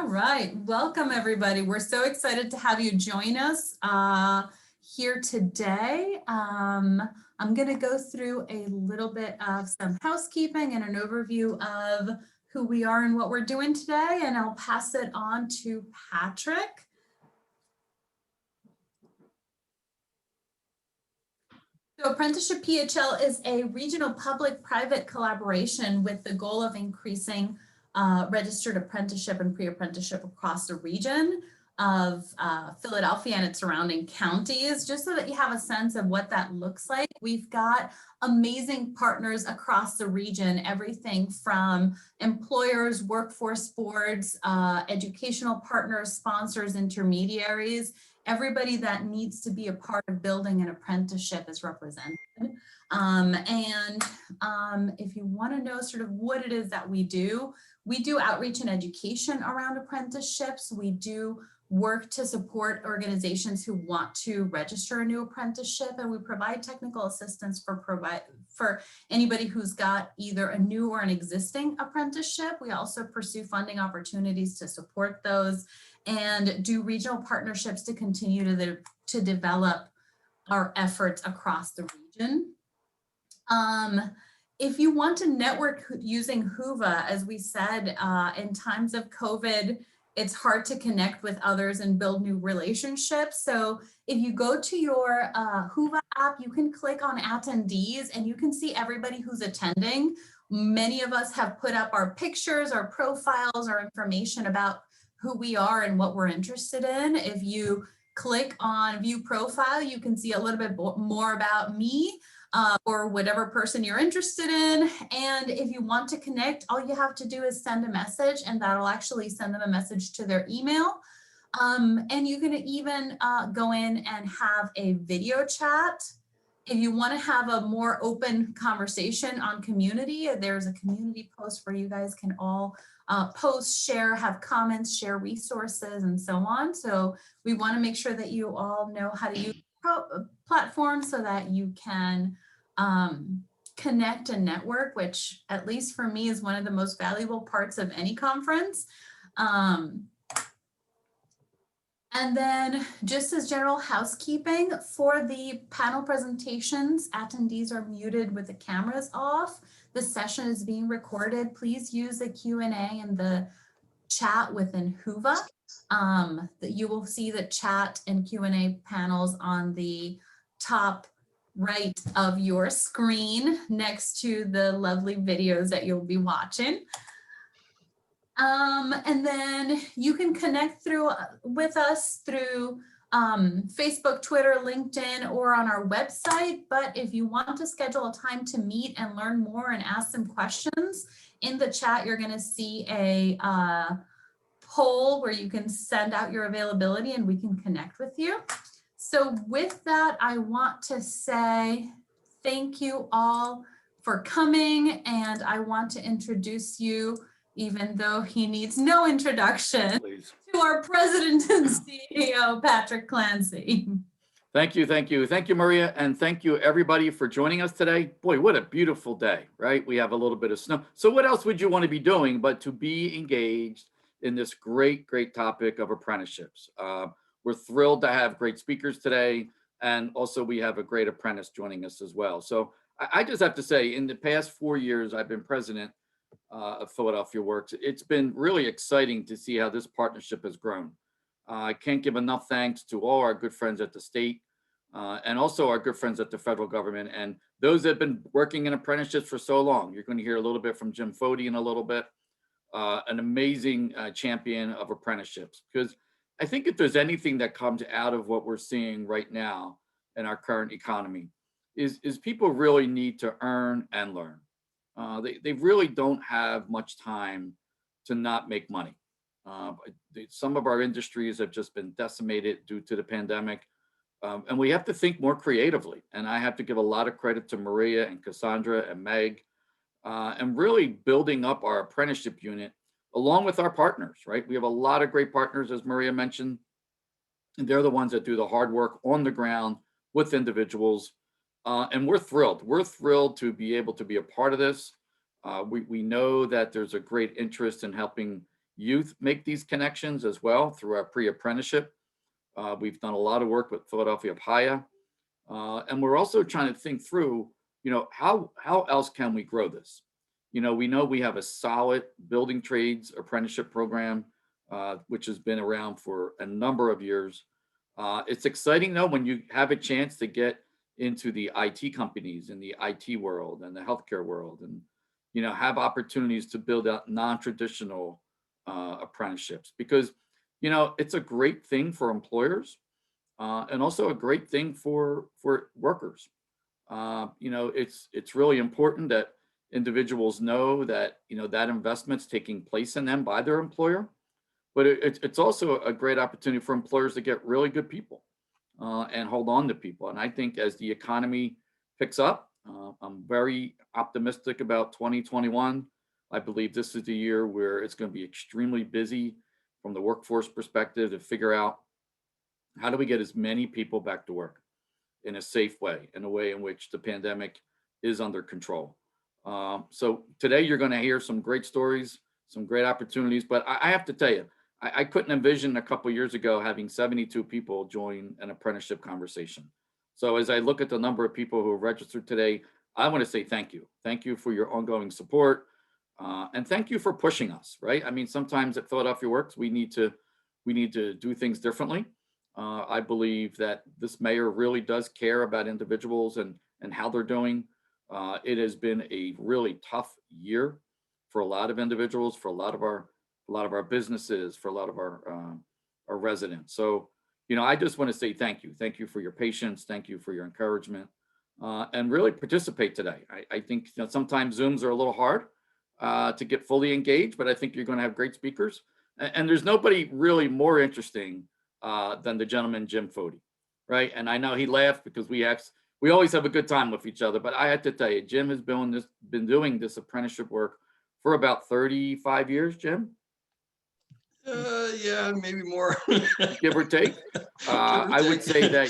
All right, welcome everybody. We're so excited to have you join us here today. I'm going to go through a little bit of some housekeeping and an overview of who we are and what we're doing today, and I'll pass it on to Patrick. So Apprenticeship PHL is a regional public-private collaboration with the goal of increasing registered apprenticeship and pre-apprenticeship across the region of Philadelphia and its surrounding counties, just so that you have a sense of what that looks like. We've got amazing partners across the region, everything from employers, workforce boards, educational partners, sponsors, intermediaries. Everybody that needs to be a part of building an apprenticeship is represented. If you want to know sort of what it is that we do outreach and education around apprenticeships. We do work to support organizations who want to register a new apprenticeship, and we provide technical assistance for anybody who's got either a new or an existing apprenticeship. We also pursue funding opportunities to support those and do regional partnerships to continue to develop our efforts across the region. If you want to network using Whova, as we said, in times of COVID, it's hard to connect with others and build new relationships. So if you go to your Whova app, you can click on attendees and you can see everybody who's attending. Many of us have put up our pictures, our profiles, our information about who we are and what we're interested in. If you click on view profile, you can see a little bit more about me. Or whatever person you're interested in. And if you want to connect, all you have to do is send a message, and that'll actually send them a message to their email. And you can even go in and have a video chat. If you want to have a more open conversation on community, there's a community post where you guys can all post, share, have comments, share resources, and so on. So we want to make sure that you all know how to use platform so that you can connect and network, which at least for me is one of the most valuable parts of any conference. And then just as general housekeeping for the panel presentations, attendees are muted with the cameras off. The session is being recorded. Please use the Q&A in the chat within Whova. That you will see the chat and Q&A panels on the top right of your screen next to the lovely videos that you'll be watching. And then you can connect with us through Facebook, Twitter, LinkedIn, or on our website. But if you want to schedule a time to meet and learn more and ask some questions, in the chat, you're going to see a poll where you can send out your availability and we can connect with you. So with that, I want to say thank you all for coming, and I want to introduce you, even though he needs no introduction, please, to our President and CEO, Patrick Clancy. Thank you, thank you. Thank you, Maria, and thank you everybody for joining us today. Boy, what a beautiful day, right? We have a little bit of snow. So what else would you want to be doing but to be engaged in this great, great topic of apprenticeships? We're thrilled to have great speakers today, and also we have a great apprentice joining us as well. So I just have to say, in the past 4 years, I've been president of Philadelphia Works. It's been really exciting to see how this partnership has grown. I can't give enough thanks to all our good friends at the state and also our good friends at the federal government and those that have been working in apprenticeships for so long. You're going to hear a little bit from Jim Fody in a little bit, an amazing champion of apprenticeships, because I think if there's anything that comes out of what we're seeing right now in our current economy is people really need to earn and learn. They really don't have much time to not make money. Some of our industries have just been decimated due to the pandemic, and we have to think more creatively. And I have to give a lot of credit to Maria and Cassandra and Meg, and really building up our apprenticeship unit along with our partners, right? We have a lot of great partners, as Maria mentioned, and they're the ones that do the hard work on the ground with individuals. And we're thrilled. We're thrilled to be able to be a part of this. We know that there's a great interest in helping youth make these connections as well through our pre-apprenticeship. We've done a lot of work with Philadelphia PHL, and we're also trying to think through, how else can we grow this? We know we have a solid building trades apprenticeship program, which has been around for a number of years. It's exciting though when you have a chance to get into the IT companies in the IT world and the healthcare world, and have opportunities to build out non-traditional apprenticeships, because it's a great thing for employers, and also a great thing for workers. It's really important that individuals know that that investment's taking place in them by their employer, but it's also a great opportunity for employers to get really good people, and hold on to people. And I think as the economy picks up, I'm very optimistic about 2021. I believe this is the year where it's going to be extremely busy from the workforce perspective to figure out how do we get as many people back to work in a safe way, in a way in which the pandemic is under control. So today you're going to hear some great stories, some great opportunities, but I have to tell you, I couldn't envision a couple of years ago having 72 people join an apprenticeship conversation. So as I look at the number of people who are registered today, I want to say thank you. Thank you for your ongoing support. And thank you for pushing us, right? I mean, sometimes at Philadelphia Works, we need to do things differently. I believe that this mayor really does care about individuals and how they're doing. It has been a really tough year for a lot of individuals, for a lot of our businesses, for a lot of our residents. So, I just want to say thank you. Thank you for your patience. Thank you for your encouragement, and really participate today. I think sometimes Zooms are a little hard to get fully engaged, but I think you're going to have great speakers. And there's nobody really more interesting than the gentleman, Jim Fody, right? And I know he laughed because we always have a good time with each other, but I have to tell you, Jim has been doing this apprenticeship work for about 35 years, Jim. Yeah, maybe more. Give or take. I would say that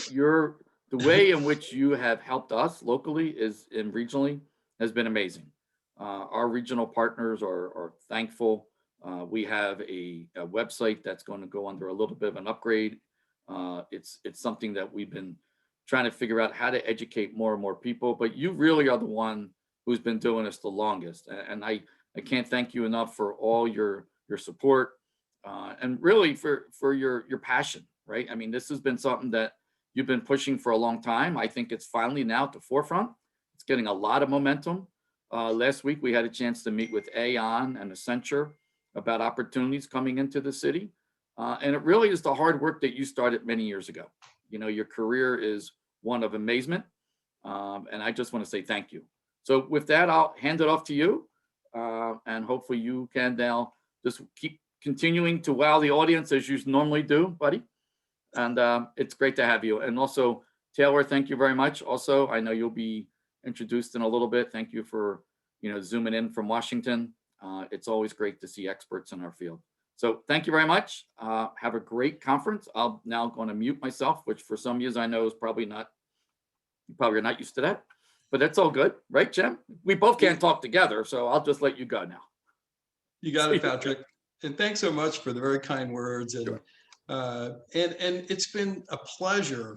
the way in which you have helped us locally and regionally has been amazing. Our regional partners are thankful. We have a website that's going to go under a little bit of an upgrade. It's something that we've been trying to figure out how to educate more and more people, but you really are the one who's been doing this the longest. And I can't thank you enough for all your support, and really for your passion, right? I mean, this has been something that you've been pushing for a long time. I think it's finally now at the forefront. It's getting a lot of momentum. Last week, we had a chance to meet with Aon and Accenture about opportunities coming into the city. And it really is the hard work that you started many years ago. Your career is one of amazement. And I just want to say thank you. So with that, I'll hand it off to you. And hopefully you can now just keep continuing to wow the audience as you normally do, buddy. And it's great to have you. And also, Taylor, thank you very much. Also, I know you'll be introduced in a little bit. Thank you for zooming in from Washington. It's always great to see experts in our field. So thank you very much. Have a great conference. I'm now going to mute myself, which for some years I know is probably not, you probably are not used to that, but that's all good, right, Jim? We both can't talk together, so I'll just let you go now. You got it, Patrick. And thanks so much for the very kind words. And Sure. And it's been a pleasure,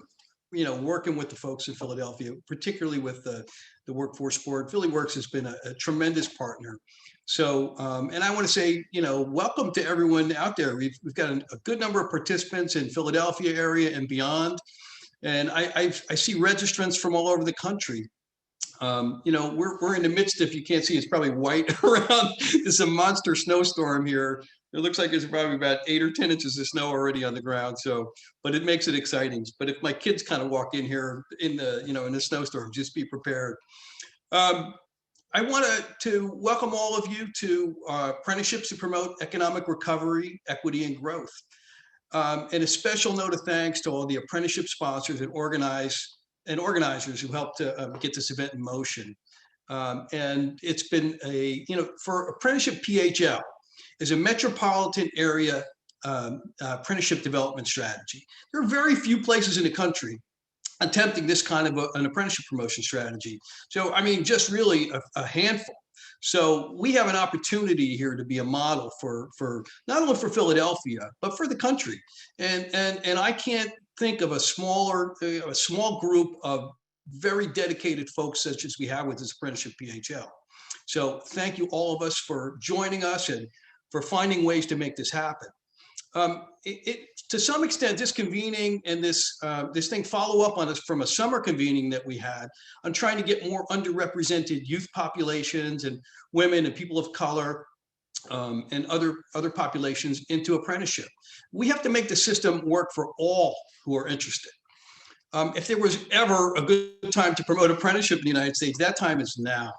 working with the folks in Philadelphia, particularly with the Workforce Board. Philly Works has been a tremendous partner. So, and I want to say, welcome to everyone out there. We've got a good number of participants in Philadelphia area and beyond. And I see registrants from all over the country. We're in the midst, if you can't see, it's probably white around. It's a monster snowstorm here. It looks like there's probably about 8 or 10 inches of snow already on the ground. So, but it makes it exciting. But if my kids kind of walk in here in the snowstorm, just be prepared. I want to welcome all of you to Apprenticeships to Promote Economic Recovery, Equity, and Growth. And a special note of thanks to all the apprenticeship sponsors and organizers who helped to get this event in motion. And it's been for Apprenticeship PHL is a metropolitan area apprenticeship development strategy. There are very few places in the country attempting this kind of an apprenticeship promotion strategy. So, I mean, just really a handful. So we have an opportunity here to be a model for not only for Philadelphia, but for the country. And I can't think of a small group of very dedicated folks such as we have with this Apprenticeship PHL. So thank you all of us for joining us and for finding ways to make this happen. To some extent, this convening and this thing follow up on us from a summer convening that we had on trying to get more underrepresented youth populations and women and people of color and other populations into apprenticeship. We have to make the system work for all who are interested. If there was ever a good time to promote apprenticeship in the United States, that time is now.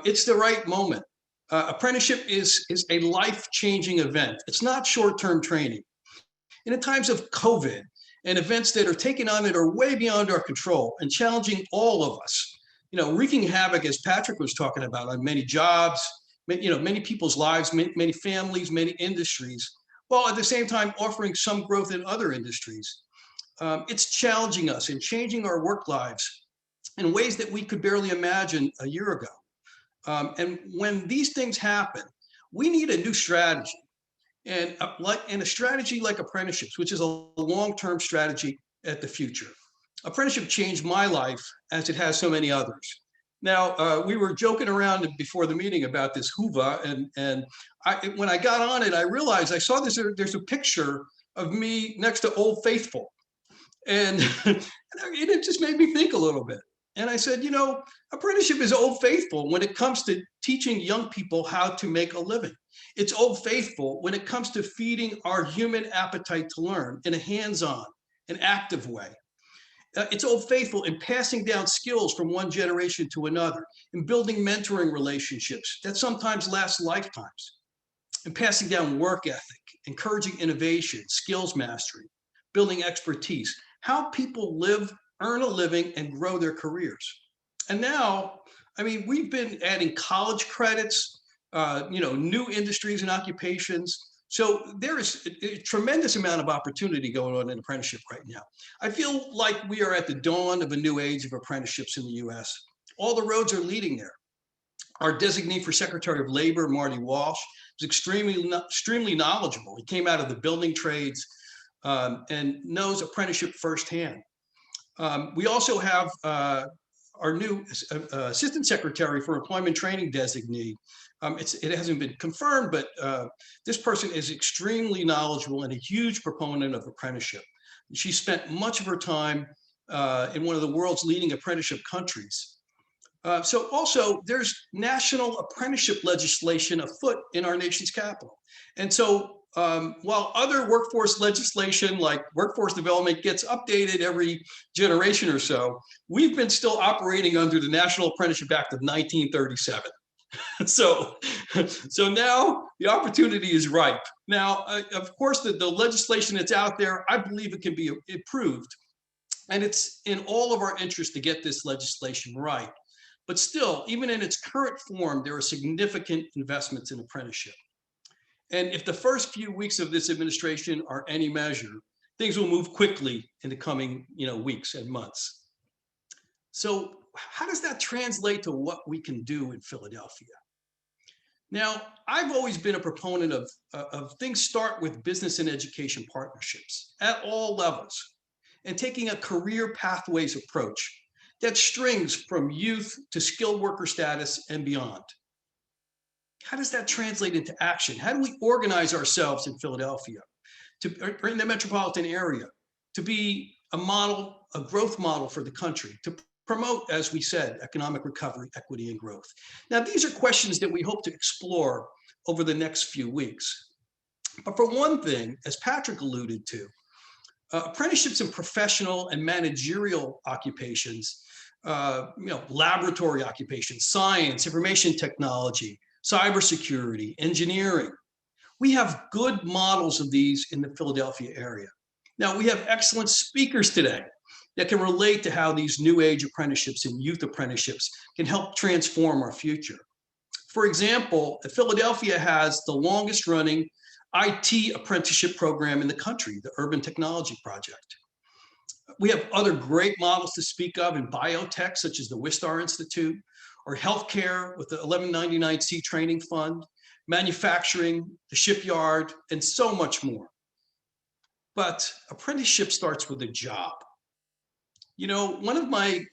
It's the right moment. Apprenticeship is a life-changing event. It's not short-term training. And in times of COVID and events that are taken on that are way beyond our control and challenging all of us, wreaking havoc, as Patrick was talking about, on many jobs, many people's lives, many families, many industries, while at the same time offering some growth in other industries. It's challenging us and changing our work lives in ways that we could barely imagine a year ago. And when these things happen, we need a new strategy. And a strategy like apprenticeships, which is a long-term strategy at the future. Apprenticeship changed my life as it has so many others. Now, we were joking around before the meeting about this Hoover, and when I got on it, I realized I saw there's a picture of me next to Old Faithful. And it just made me think a little bit. And I said, apprenticeship is Old Faithful when it comes to teaching young people how to make a living. It's Old Faithful when it comes to feeding our human appetite to learn in a hands-on, an active way. It's Old Faithful in passing down skills from one generation to another, in building mentoring relationships that sometimes last lifetimes, and passing down work ethic, encouraging innovation, skills mastery, building expertise, how people live, earn a living, and grow their careers. And now, we've been adding college credits, new industries and occupations. So there is a tremendous amount of opportunity going on in apprenticeship right now. I feel like we are at the dawn of a new age of apprenticeships in the US. All the roads are leading there. Our designee for Secretary of Labor, Marty Walsh, is extremely knowledgeable. He came out of the building trades and knows apprenticeship firsthand. We also have our new Assistant Secretary for Employment Training designee. It hasn't been confirmed, but this person is extremely knowledgeable and a huge proponent of apprenticeship. She spent much of her time in one of the world's leading apprenticeship countries. So also there's national apprenticeship legislation afoot in our nation's capital. And so while other workforce legislation like workforce development gets updated every generation or so, we've been still operating under the National Apprenticeship Act of 1937. So now the opportunity is ripe. Now, of course, the legislation that's out there, I believe it can be improved. And it's in all of our interest to get this legislation right. But still, even in its current form, there are significant investments in apprenticeship. And if the first few weeks of this administration are any measure, things will move quickly in the coming weeks and months. So how does that translate to what we can do in Philadelphia? Now, I've always been a proponent of things start with business and education partnerships at all levels and taking a career pathways approach that strings from youth to skilled worker status and beyond. How does that translate into action? How do we organize ourselves in Philadelphia, or in the metropolitan area, to be a model, a growth model for the country, to promote, as we said, economic recovery, equity, and growth? Now, these are questions that we hope to explore over the next few weeks. But for one thing, as Patrick alluded to, apprenticeships in professional and managerial occupations, laboratory occupations, science, information technology, cybersecurity, engineering. We have good models of these in the Philadelphia area. Now, we have excellent speakers today that can relate to how these new age apprenticeships and youth apprenticeships can help transform our future. For example, Philadelphia has the longest running IT apprenticeship program in the country, the Urban Technology Project. We have other great models to speak of in biotech, such as the Wistar Institute, or healthcare with the 1199C training fund, manufacturing, the shipyard, and so much more. But apprenticeship starts with a job. You know, one of my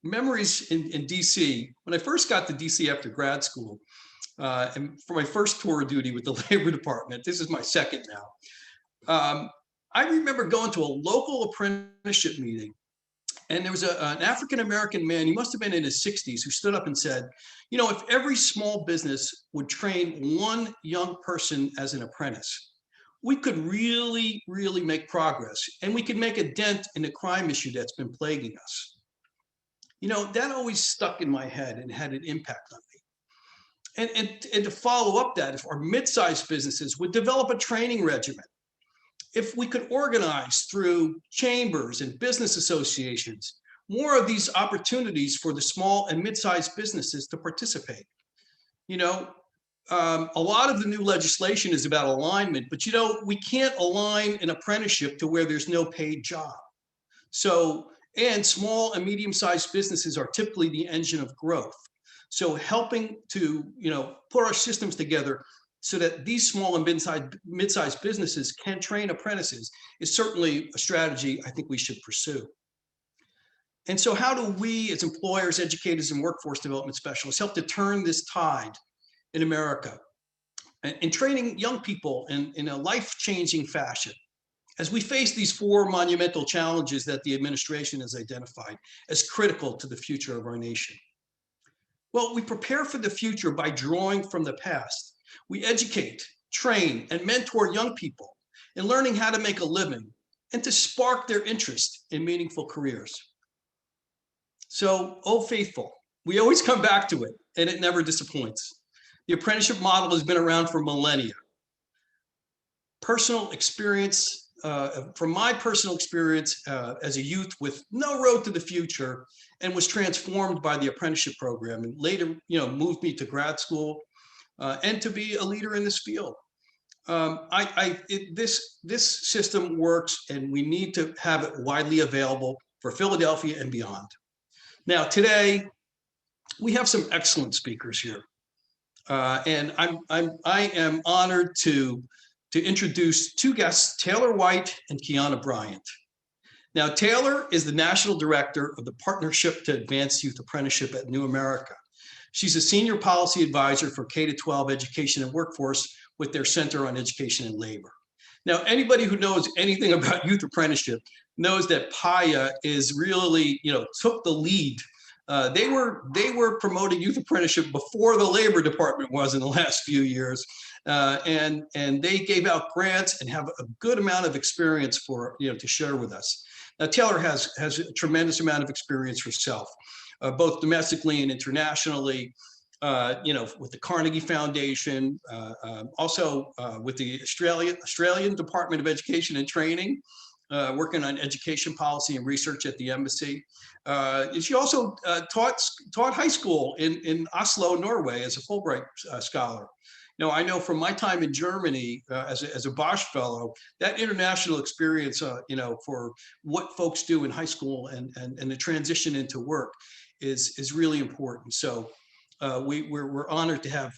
memories in DC, when I first got to DC after grad school, and for my first tour of duty with the Labor Department, this is my second now. I remember going to a local apprenticeship meeting, and there was an African-American man, he must have been in his 60s, who stood up and said, you know, if every small business would train one young person as an apprentice, we could really, really make progress, and we could make a dent in the crime issue that's been plaguing us. You know, that always stuck in my head and had an impact on me. And to follow up that, if our mid-sized businesses would develop a training regimen, if we could organize through chambers and business associations, more of these opportunities for the small and mid-sized businesses to participate. You know, a lot of the new legislation is about alignment, but you know, we can't align an apprenticeship to where there's no paid job. So, and small and medium-sized businesses are typically the engine of growth. So helping to, you know, put our systems together so that these small and mid-sized businesses can train apprentices is certainly a strategy I think we should pursue. And so how do we as employers, educators, and workforce development specialists help to turn this tide in America and training young people in a life-changing fashion as we face these four monumental challenges that the administration has identified as critical to the future of our nation? Well, we prepare for the future by drawing from the past. We educate, train, and mentor young people in learning how to make a living and to spark their interest in meaningful careers. So, oh faithful, we always come back to it, and it never disappoints. The apprenticeship model has been around for millennia. Personal experience, from my personal experience as a youth with no road to the future, and was transformed by the apprenticeship program, and later, you know, moved me to grad school and to be a leader in this field. This system works, and we need to have it widely available for Philadelphia and beyond. Now, today, we have some excellent speakers here. And I am honored to introduce two guests, Taylor White and Keana Bryant. Now, Taylor is the National Director of the Partnership to Advance Youth Apprenticeship at New America. She's a Senior Policy Advisor for K-12 Education and Workforce with their Center on Education and Labor. Now, anybody who knows anything about youth apprenticeship knows that PAYA is really, you know, took the lead. They were promoting youth apprenticeship before the Labor Department was in the last few years, and they gave out grants and have a good amount of experience for, you know, to share with us. Now, Taylor has a tremendous amount of experience herself, both domestically and internationally. You know, with the Carnegie Foundation, also with the Australian Department of Education and Training, working on education policy and research at the embassy. She also taught high school in Oslo, Norway, as a Fulbright scholar. You know, I know from my time in Germany as a Bosch fellow, that international experience, you know, for what folks do in high school and the transition into work is really important. So we're honored to have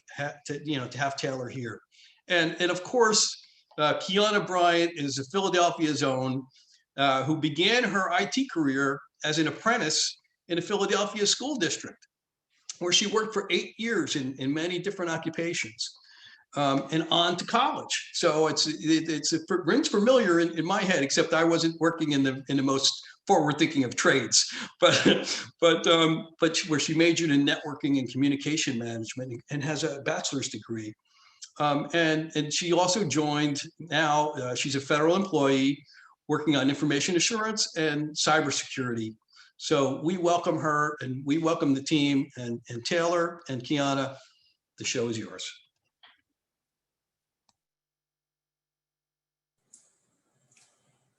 Taylor here, and of course, Keana Bryant is a Philadelphia's own, who began her IT career as an apprentice in a Philadelphia school district, where she worked for 8 years in many different occupations, and on to college. So it rings familiar in my head, except I wasn't working in the most forward-thinking of trades, but where she majored in networking and communication management and has a bachelor's degree. And she also joined, now she's a federal employee working on information assurance and cybersecurity. So we welcome her, and we welcome the team, and Taylor and Keana, the show is yours.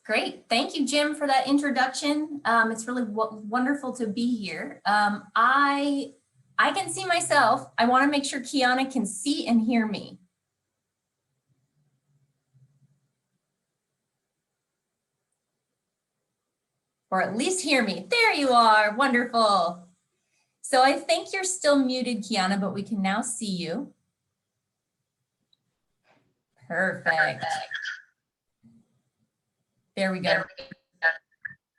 Great. Thank you, Jim, for that introduction. It's really wonderful to be here. I can see myself. I want to make sure Keana can see and hear me. Or at least hear me. There you are. Wonderful. So I think you're still muted, Keana, but we can now see you. Perfect. There we go.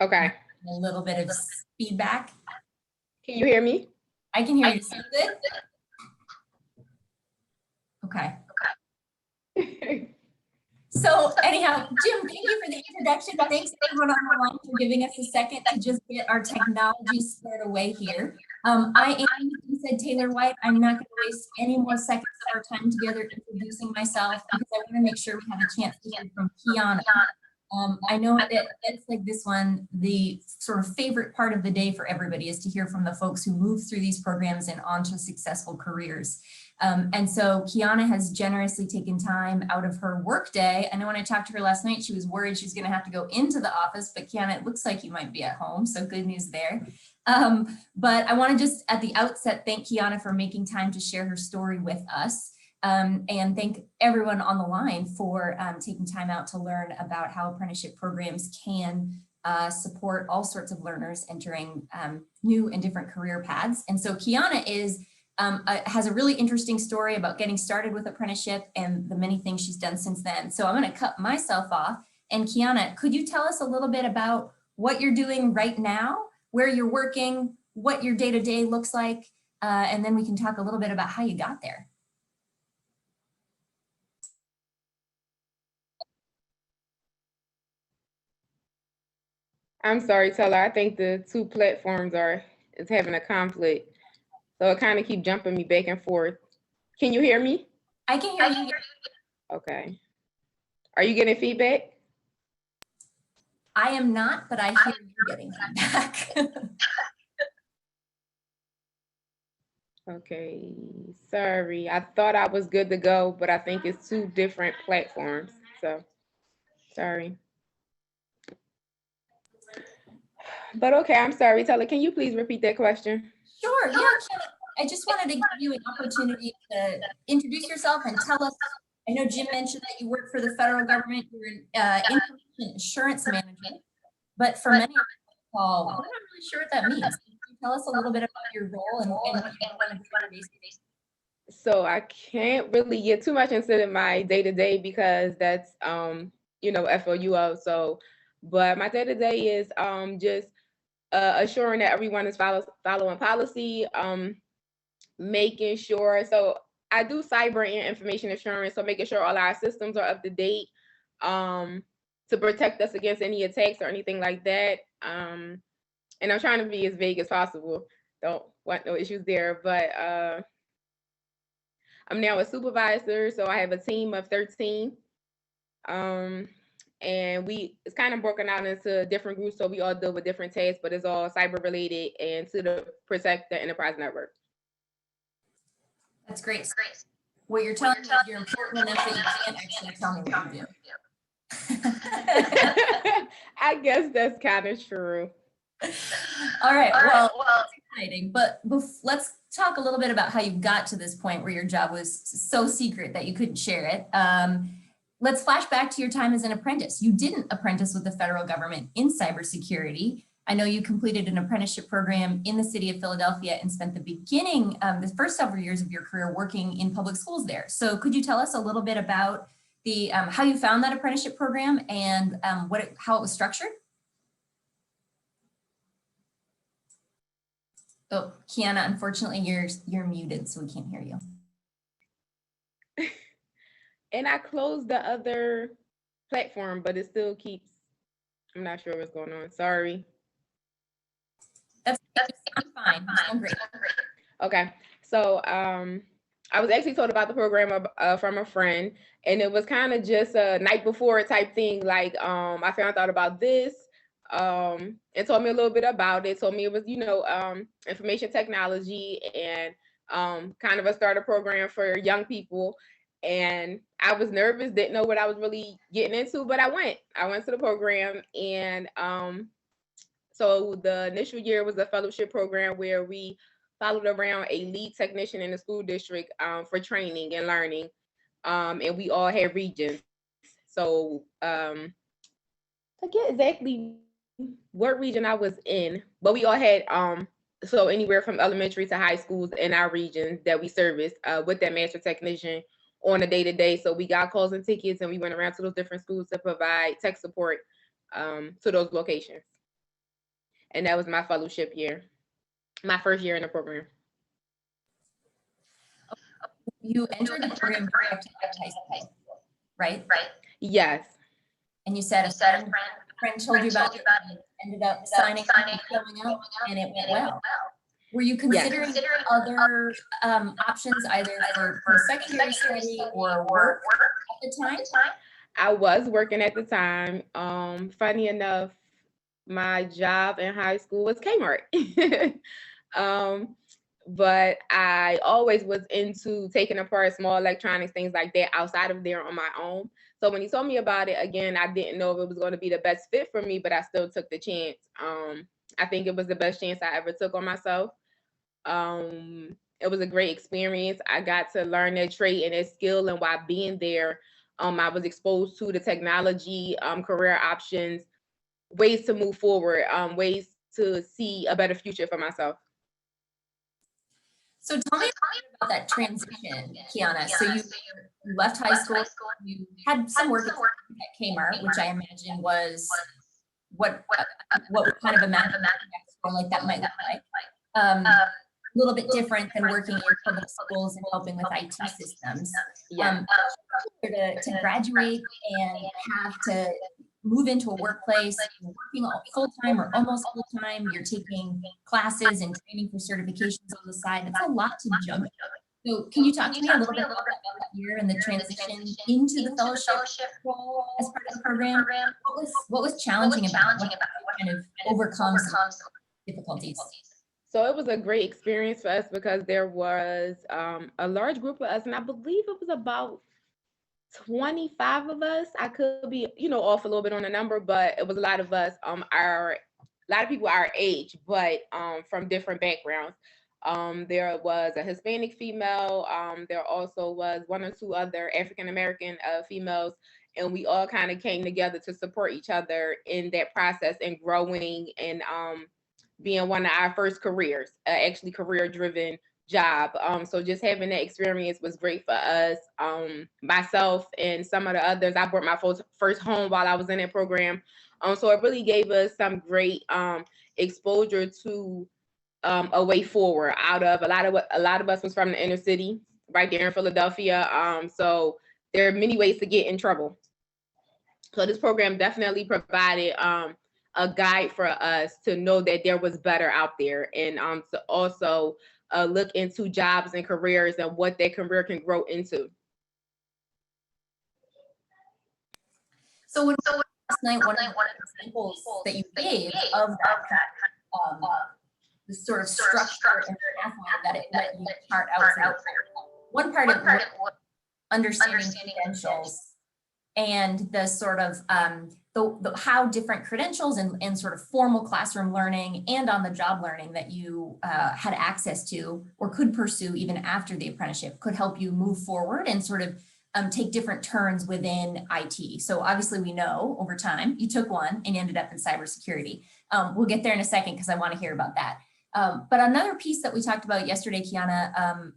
Okay. A little bit of feedback. Can you hear me? I can hear you. Sound good? Okay. So anyhow, Jim, thank you for the introduction. Thanks everyone on the line for giving us a second to just get our technology squared away here. I am, you said, Taylor White. I'm not going to waste any more seconds of our time together introducing myself because I want to make sure we have a chance to hear from Keana. I know that it's like this one, the sort of favorite part of the day for everybody is to hear from the folks who move through these programs and onto successful careers. And so Keana has generously taken time out of her work day. I know when I talked to her last night, she was worried she was going to have to go into the office, but Keana, it looks like you might be at home. So good news there. But I want to just at the outset, thank Keana for making time to share her story with us. And thank everyone on the line for taking time out to learn about how apprenticeship programs can support all sorts of learners entering new and different career paths. And so Keana has a really interesting story about getting started with apprenticeship and the many things she's done since then. So I'm going to cut myself off. And Keana, could you tell us a little bit about what you're doing right now, where you're working, what your day-to-day looks like, and then we can talk a little bit about how you got there. I'm sorry, Taylor. I think the two platforms is having a conflict. So it kind of keep jumping me back and forth. Can you hear me? I can hear you. Okay. Are you getting feedback? I am not, but I hear you getting feedback. Okay, sorry. I thought I was good to go, but I think it's two different platforms. So sorry. But okay, I'm sorry. Taylor, can you please repeat that question? Sure, yeah. I just wanted to give you an opportunity to introduce yourself and tell us. I know Jim mentioned that you work for the federal government. You're an information assurance manager, but for many of us, we're not really sure what that means. Can you tell us a little bit about your role and what you want to do on a daily basis? So I can't really get too much into my day-to-day because that's FOUO. So, but my day-to-day is just assuring that everyone is following policy, making sure. So I do cyber and information assurance, so making sure all our systems are up to date to protect us against any attacks or anything like that. And I'm trying to be as vague as possible. Don't want no issues there, but I'm now a supervisor, so I have a team of 13. And it's kind of broken out into different groups, so we all deal with different tasks, but it's all cyber related and to protect the enterprise network. That's great. What you're telling me is you're important enough that you can't actually tell me what you do. I guess that's kind of true. All right, well, that's exciting, but let's talk a little bit about how you got to this point where your job was so secret that you couldn't share it. Let's flash back to your time as an apprentice. You didn't apprentice with the federal government in cybersecurity. I know you completed an apprenticeship program in the city of Philadelphia and spent the first several years of your career working in public schools there. So could you tell us a little bit about how you found that apprenticeship program and how it was structured? Oh, Keana, unfortunately, you're muted, so we can't hear you. And I closed the other platform, but it still keeps, I'm not sure what's going on. Sorry. That's fine. I'm great. Okay. So I was actually told about the program from a friend, and it was kind of just a night before type thing. Like I found out about this and told me a little bit about it. Told me it was, information technology and kind of a starter program for young people. And I was nervous, didn't know what I was really getting into, but I went to the program. And so the initial year was a fellowship program where we followed around a lead technician in the school district for training and learning. And we all had regions. So I forget exactly what region I was in, but we all had so anywhere from elementary to high schools in our region that we service with that master technician on a day-to-day. So we got calls and tickets, and we went around to those different schools to provide tech support to those locations. And that was my fellowship year, my first year in the program. You entered the program direct after high school, right? Yes. And you said a friend told you about it, and ended up signing up and showing up, and it went well. Were you considering other options, either for secondary study or work at the time? I was working at the time. Funny enough, my job in high school was Kmart. But I always was into taking apart small electronics, things like that, outside of there on my own. So when he told me about it, again, I didn't know if it was going to be the best fit for me, but I still took the chance. I think it was the best chance I ever took on myself. It was a great experience. I got to learn that trait and that skill, and while being there, I was exposed to the technology, career options, ways to move forward, ways to see a better future for myself. So tell me about that transition, Keana. So you left high school, you had some work at Kmart, which I imagine was what kind of a math like that might look like. A little bit different than working in public schools and helping with IT systems. To graduate and have to move into a workplace, you're working full-time or almost full-time, you're taking classes and training for certifications on the side. It's a lot to juggle. So can you talk to me a little bit about that year and the transition into the fellowship role as part of the program? What was challenging about it? What kind of overcomes difficulties? So it was a great experience for us because there was a large group of us, and I believe it was about 25 of us. I could be, off a little bit on the number, but it was a lot of us, a lot of people our age, but from different backgrounds. There was a Hispanic female. There also was 1 or 2 other African-American females, and we all kind of came together to support each other in that process and growing and being one of our first careers, actually career-driven job. So just having that experience was great for us. Myself and some of the others, I bought my first home while I was in that program. So it really gave us some great exposure to a way forward. Out of a lot of us was from the inner city, right there in Philadelphia. So there are many ways to get in trouble. So this program definitely provided a guide for us to know that there was better out there, and to also look into jobs and careers and what that career can grow into. So last night, one of the examples that you gave of that the sort of structure and pathway that it let you chart out. One part of it was understanding credentials and the sort of the how different credentials and sort of formal classroom learning and on the job learning that you had access to or could pursue even after the apprenticeship could help you move forward and sort of take different turns within IT. So obviously we know over time you took one and ended up in cybersecurity. We'll get there in a second because I want to hear about that. But another piece that we talked about yesterday, Keana,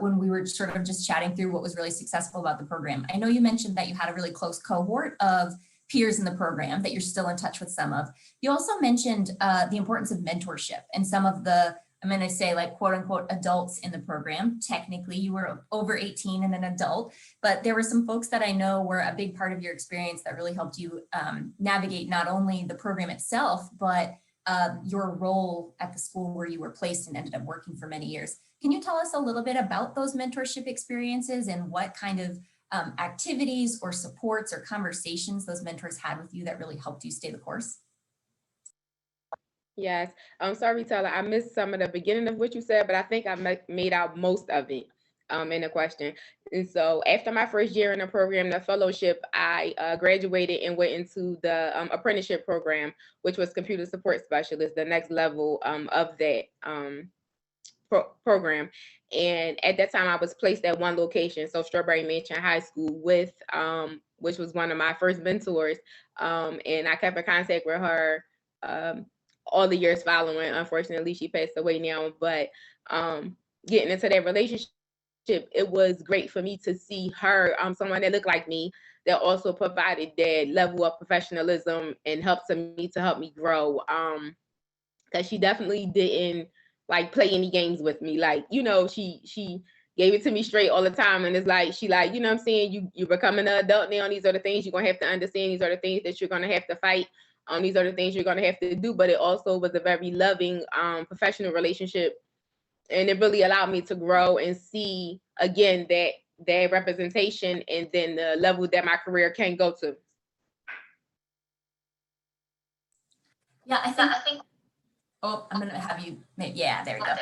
when we were sort of just chatting through what was really successful about the program. I know you mentioned that you had a really close cohort of peers in the program that you're still in touch with some of. You also mentioned the importance of mentorship and some of the, I'm going to say like quote unquote adults in the program. Technically you were over 18 and an adult, but there were some folks that I know were a big part of your experience that really helped you navigate not only the program itself, but your role at the school where you were placed and ended up working for many years. Can you tell us a little bit about those mentorship experiences and what kind of activities or supports or conversations those mentors had with you that really helped you stay the course? Yes, I'm sorry, Taylor, I missed some of the beginning of what you said, but I think I made out most of it in the question. And so after my first year in the program, the fellowship, I graduated and went into the apprenticeship program, which was computer support specialist, the next level of that program. And at that time I was placed at one location, so Strawberry Mansion High School, with which was one of my first mentors, and I kept in contact with her all the years following. Unfortunately, she passed away now, but getting into that relationship, it was great for me to see her, someone that looked like me, that also provided that level of professionalism and helped to help me grow. Because she definitely didn't like play any games with me. Like, you know, she gave it to me straight all the time. And it's like, she like, you know what I'm saying? You're becoming an adult now. These are the things you're going to have to understand. These are the things that you're going to have to fight. These are the things you're going to have to do. But it also was a very loving, professional relationship. And it really allowed me to grow and see, again, that representation and then the level that my career can go to. Yeah, I think oh, I'm going to have you, yeah, there you go.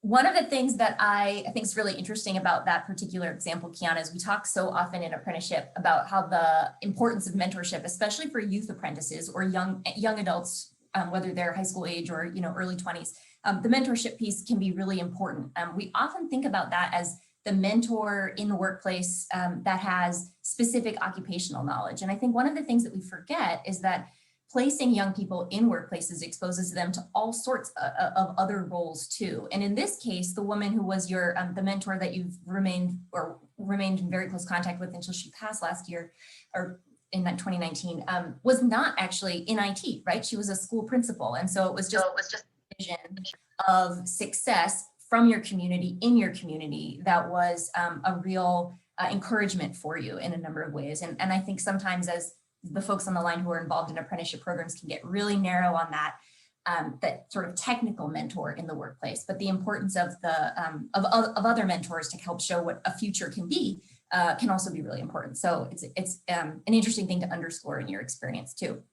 One of the things that I think is really interesting about that particular example, Keana, is we talk so often in apprenticeship about how the importance of mentorship, especially for youth apprentices or young adults, whether they're high school age or, you know, early 20s, the mentorship piece can be really important. We often think about that as the mentor in the workplace that has specific occupational knowledge. And I think one of the things that we forget is that placing young people in workplaces exposes them to all sorts of other roles too. And in this case, the woman who was your the mentor that you've remained in very close contact with until she passed last year, or in 2019, was not actually in IT, right? She was a school principal. And so it was just a vision of success from your community, in your community, that was a real encouragement for you in a number of ways. And I think sometimes, as the folks on the line who are involved in apprenticeship programs, can get really narrow on that, that sort of technical mentor in the workplace, but the importance of of other mentors to help show what a future can be can also be really important. So it's an interesting thing to underscore in your experience too.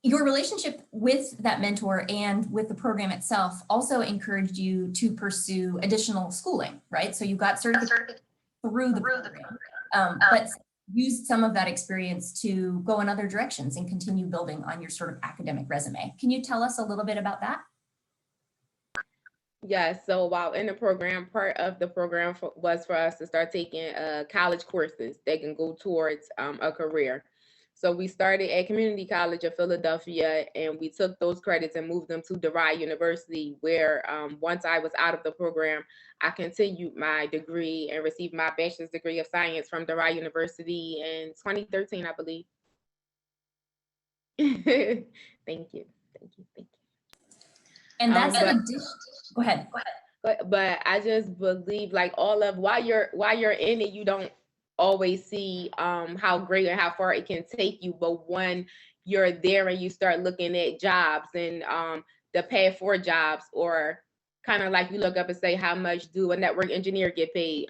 Your relationship with that mentor and with the program itself also encouraged you to pursue additional schooling, right? So you got certified through the program, but used some of that experience to go in other directions and continue building on your sort of academic resume. Can you tell us a little bit about that? Yeah, so while in the program, part of the program was for us to start taking college courses that can go towards a career. So we started at Community College of Philadelphia, and we took those credits and moved them to DeVry University, where once I was out of the program, I continued my degree and received my bachelor's degree of science from DeVry University in 2013, I believe. Thank you. And that's an addition. Go ahead. But I just believe, like, all of while you're in it, you don't always see how great and how far it can take you. But when you're there and you start looking at jobs and the path for jobs, or kind of like you look up and say, how much do a network engineer get paid?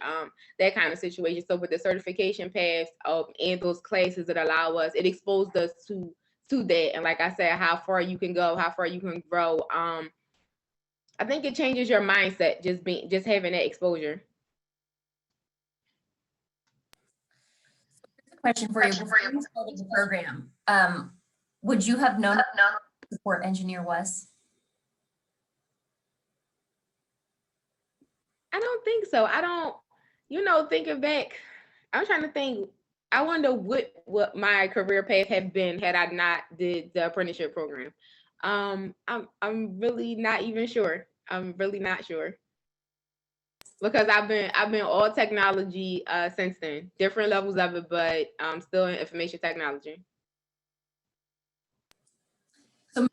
That kind of situation. So with the certification paths and those classes that allow us, it exposed us to that. And like I said, how far you can go, how far you can grow. I think it changes your mindset, just having that exposure. Question for you. Before you started the program, would you have known what a support engineer was? I don't think so. I don't, thinking back, I'm trying to think. I wonder what my career path had been had I not did the apprenticeship program. I'm really not even sure. I'm really not sure. Because I've been all technology since then, different levels of it, but I'm still in information technology. So,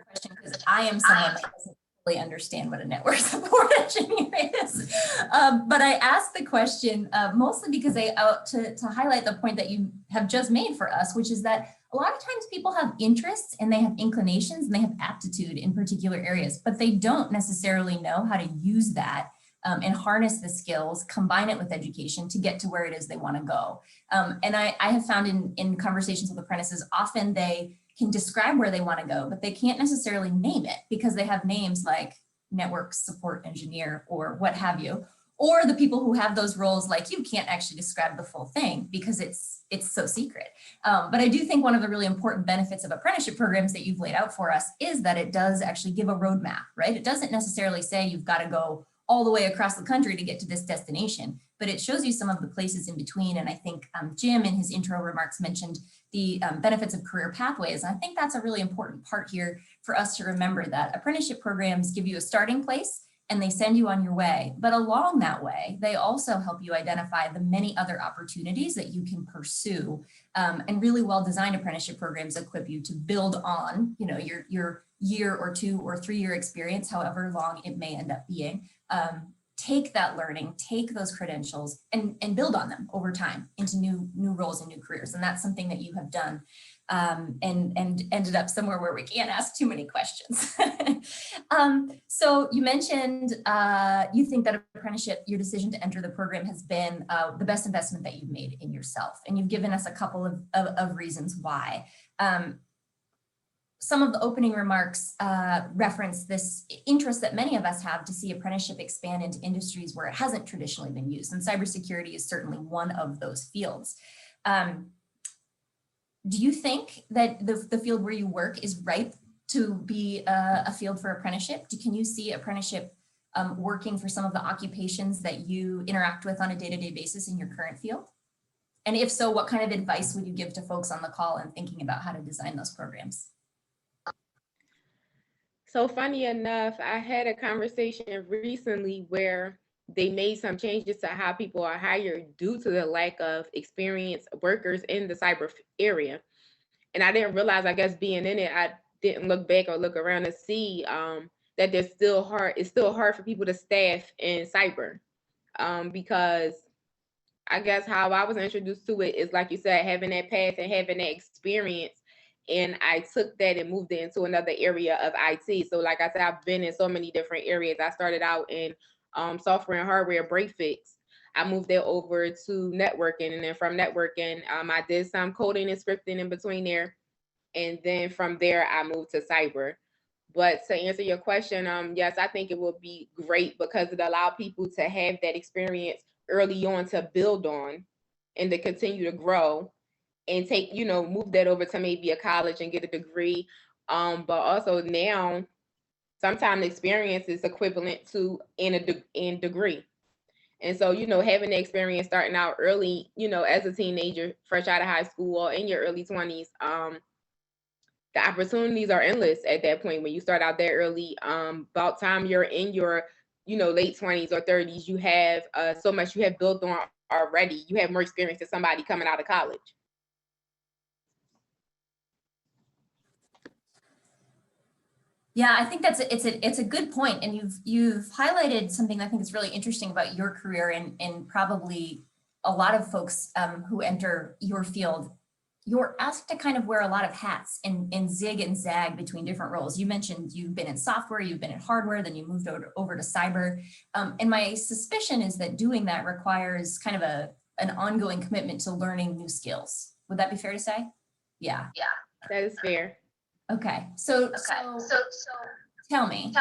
question, because I am someone that doesn't really understand what a network support engineer is, but I asked the question mostly because to highlight the point that you have just made for us, which is that a lot of times people have interests and they have inclinations and they have aptitude in particular areas, but they don't necessarily know how to use that and harness the skills, combine it with education to get to where it is they want to go. And I have found in conversations with apprentices, often they can describe where they want to go, but they can't necessarily name it because they have names like network support engineer or what have you. Or the people who have those roles like you can't actually describe the full thing because it's so secret. But I do think one of the really important benefits of apprenticeship programs that you've laid out for us is that it does actually give a roadmap, right? It doesn't necessarily say you've got to go all the way across the country to get to this destination, but it shows you some of the places in between. And I think Jim in his intro remarks mentioned the benefits of career pathways. And I think that's a really important part here for us to remember, that apprenticeship programs give you a starting place and they send you on your way. But along that way, they also help you identify the many other opportunities that you can pursue. And really well-designed apprenticeship programs equip you to build on, you know, your year or 2 or 3 year experience, however long it may end up being. Take that learning, take those credentials and build on them over time into new roles and new careers. And that's something that you have done and ended up somewhere where we can't ask too many questions. So you mentioned you think that apprenticeship, your decision to enter the program has been the best investment that you've made in yourself. And you've given us a couple of reasons why. Some of the opening remarks reference this interest that many of us have to see apprenticeship expand into industries where it hasn't traditionally been used. And cybersecurity is certainly one of those fields. Do you think that the field where you work is ripe to be a field for apprenticeship? Can you see apprenticeship working for some of the occupations that you interact with on a day-to-day basis in your current field? And if so, what kind of advice would you give to folks on the call and thinking about how to design those programs? So funny enough, I had a conversation recently where they made some changes to how people are hired due to the lack of experienced workers in the cyber area. And I didn't realize, I guess being in it, I didn't look back or look around to see that it's still hard for people to staff in cyber because I guess how I was introduced to it is, like you said, having that path and having that experience. And I took that and moved it into another area of IT. So like I said, I've been in so many different areas. I started out in software and hardware break fix. I moved it over to networking. And then from networking, I did some coding and scripting in between there. And then from there, I moved to cyber. But to answer your question, yes, I think it will be great because it allows people to have that experience early on to build on and to continue to grow. And take, move that over to maybe a college and get a degree. But also now, sometimes experience is equivalent to in degree. And so, having the experience starting out early, as a teenager, fresh out of high school or in your early 20s, the opportunities are endless at that point when you start out there early. About time you're in your, late 20s or 30s, you have so much you have built on already. You have more experience than somebody coming out of college. Yeah, I think it's a good point, and you've highlighted something I think is really interesting about your career and probably a lot of folks who enter your field. You're asked to kind of wear a lot of hats and zig and zag between different roles. You mentioned you've been in software, you've been in hardware, then you moved over to cyber. And my suspicion is that doing that requires kind of an ongoing commitment to learning new skills. Would that be fair to say? Yeah. That is fair. Okay. So tell me,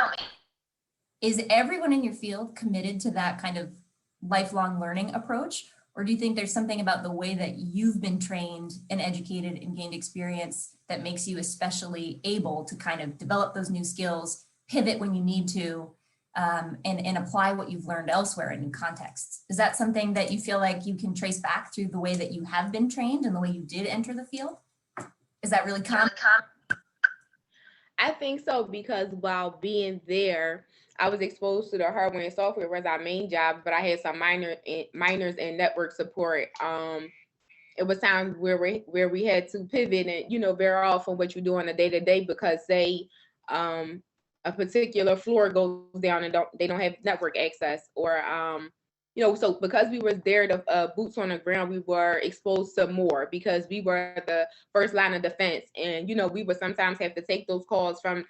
is everyone in your field committed to that kind of lifelong learning approach? Or do you think there's something about the way that you've been trained and educated and gained experience that makes you especially able to kind of develop those new skills, pivot when you need to, and apply what you've learned elsewhere in new contexts? Is that something that you feel like you can trace back through the way that you have been trained and the way you did enter the field? Is that really common? I think so, because while being there, I was exposed to the hardware and software was our main job, but I had some minors in network support. It was times where we had to pivot and, veer off from what you do on a day-to-day because say a particular floor goes down and they don't have network access, or so because we were there, the boots on the ground, we were exposed to more because we were the first line of defense. And, we would sometimes have to take those calls from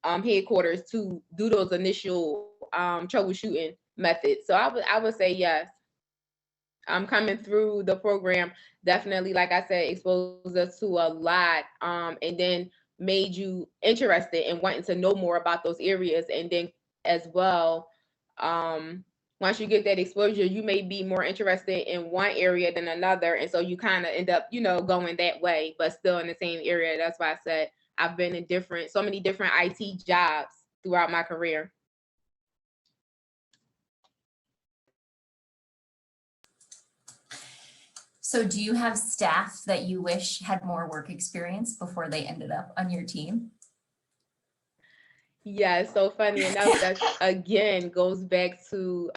headquarters to do those initial troubleshooting methods. So I would say yes. Coming through the program, definitely, like I said, exposed us to a lot, and then made you interested in wanting to know more about those areas. And then as well, once you get that exposure, you may be more interested in one area than another. And so you kind of end up, going that way, but still in the same area. That's why I said I've been in so many different IT jobs throughout my career. So do you have staff that you wish had more work experience before they ended up on your team? Yeah, so funny enough, that again goes back to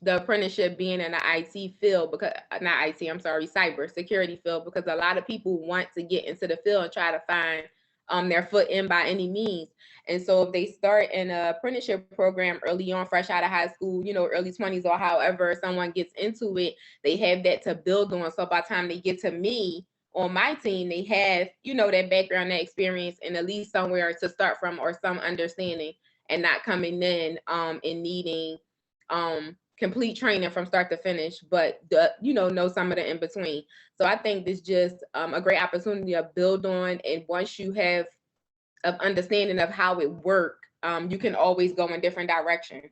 the apprenticeship being in the IT field, because not IT, I'm sorry, cyber security field, because a lot of people want to get into the field and try to find their foot in by any means. And so if they start in an apprenticeship program early on, fresh out of high school, you know, early 20s or however someone gets into it, they have that to build on. So by the time they get to me on my team, they have, you know, that background, that experience, and at least somewhere to start from or some understanding, and not coming in and needing complete training from start to finish, but you know some of the in between. So I think this just a great opportunity to build on, and once you have an understanding of how it works, you can always go in different directions.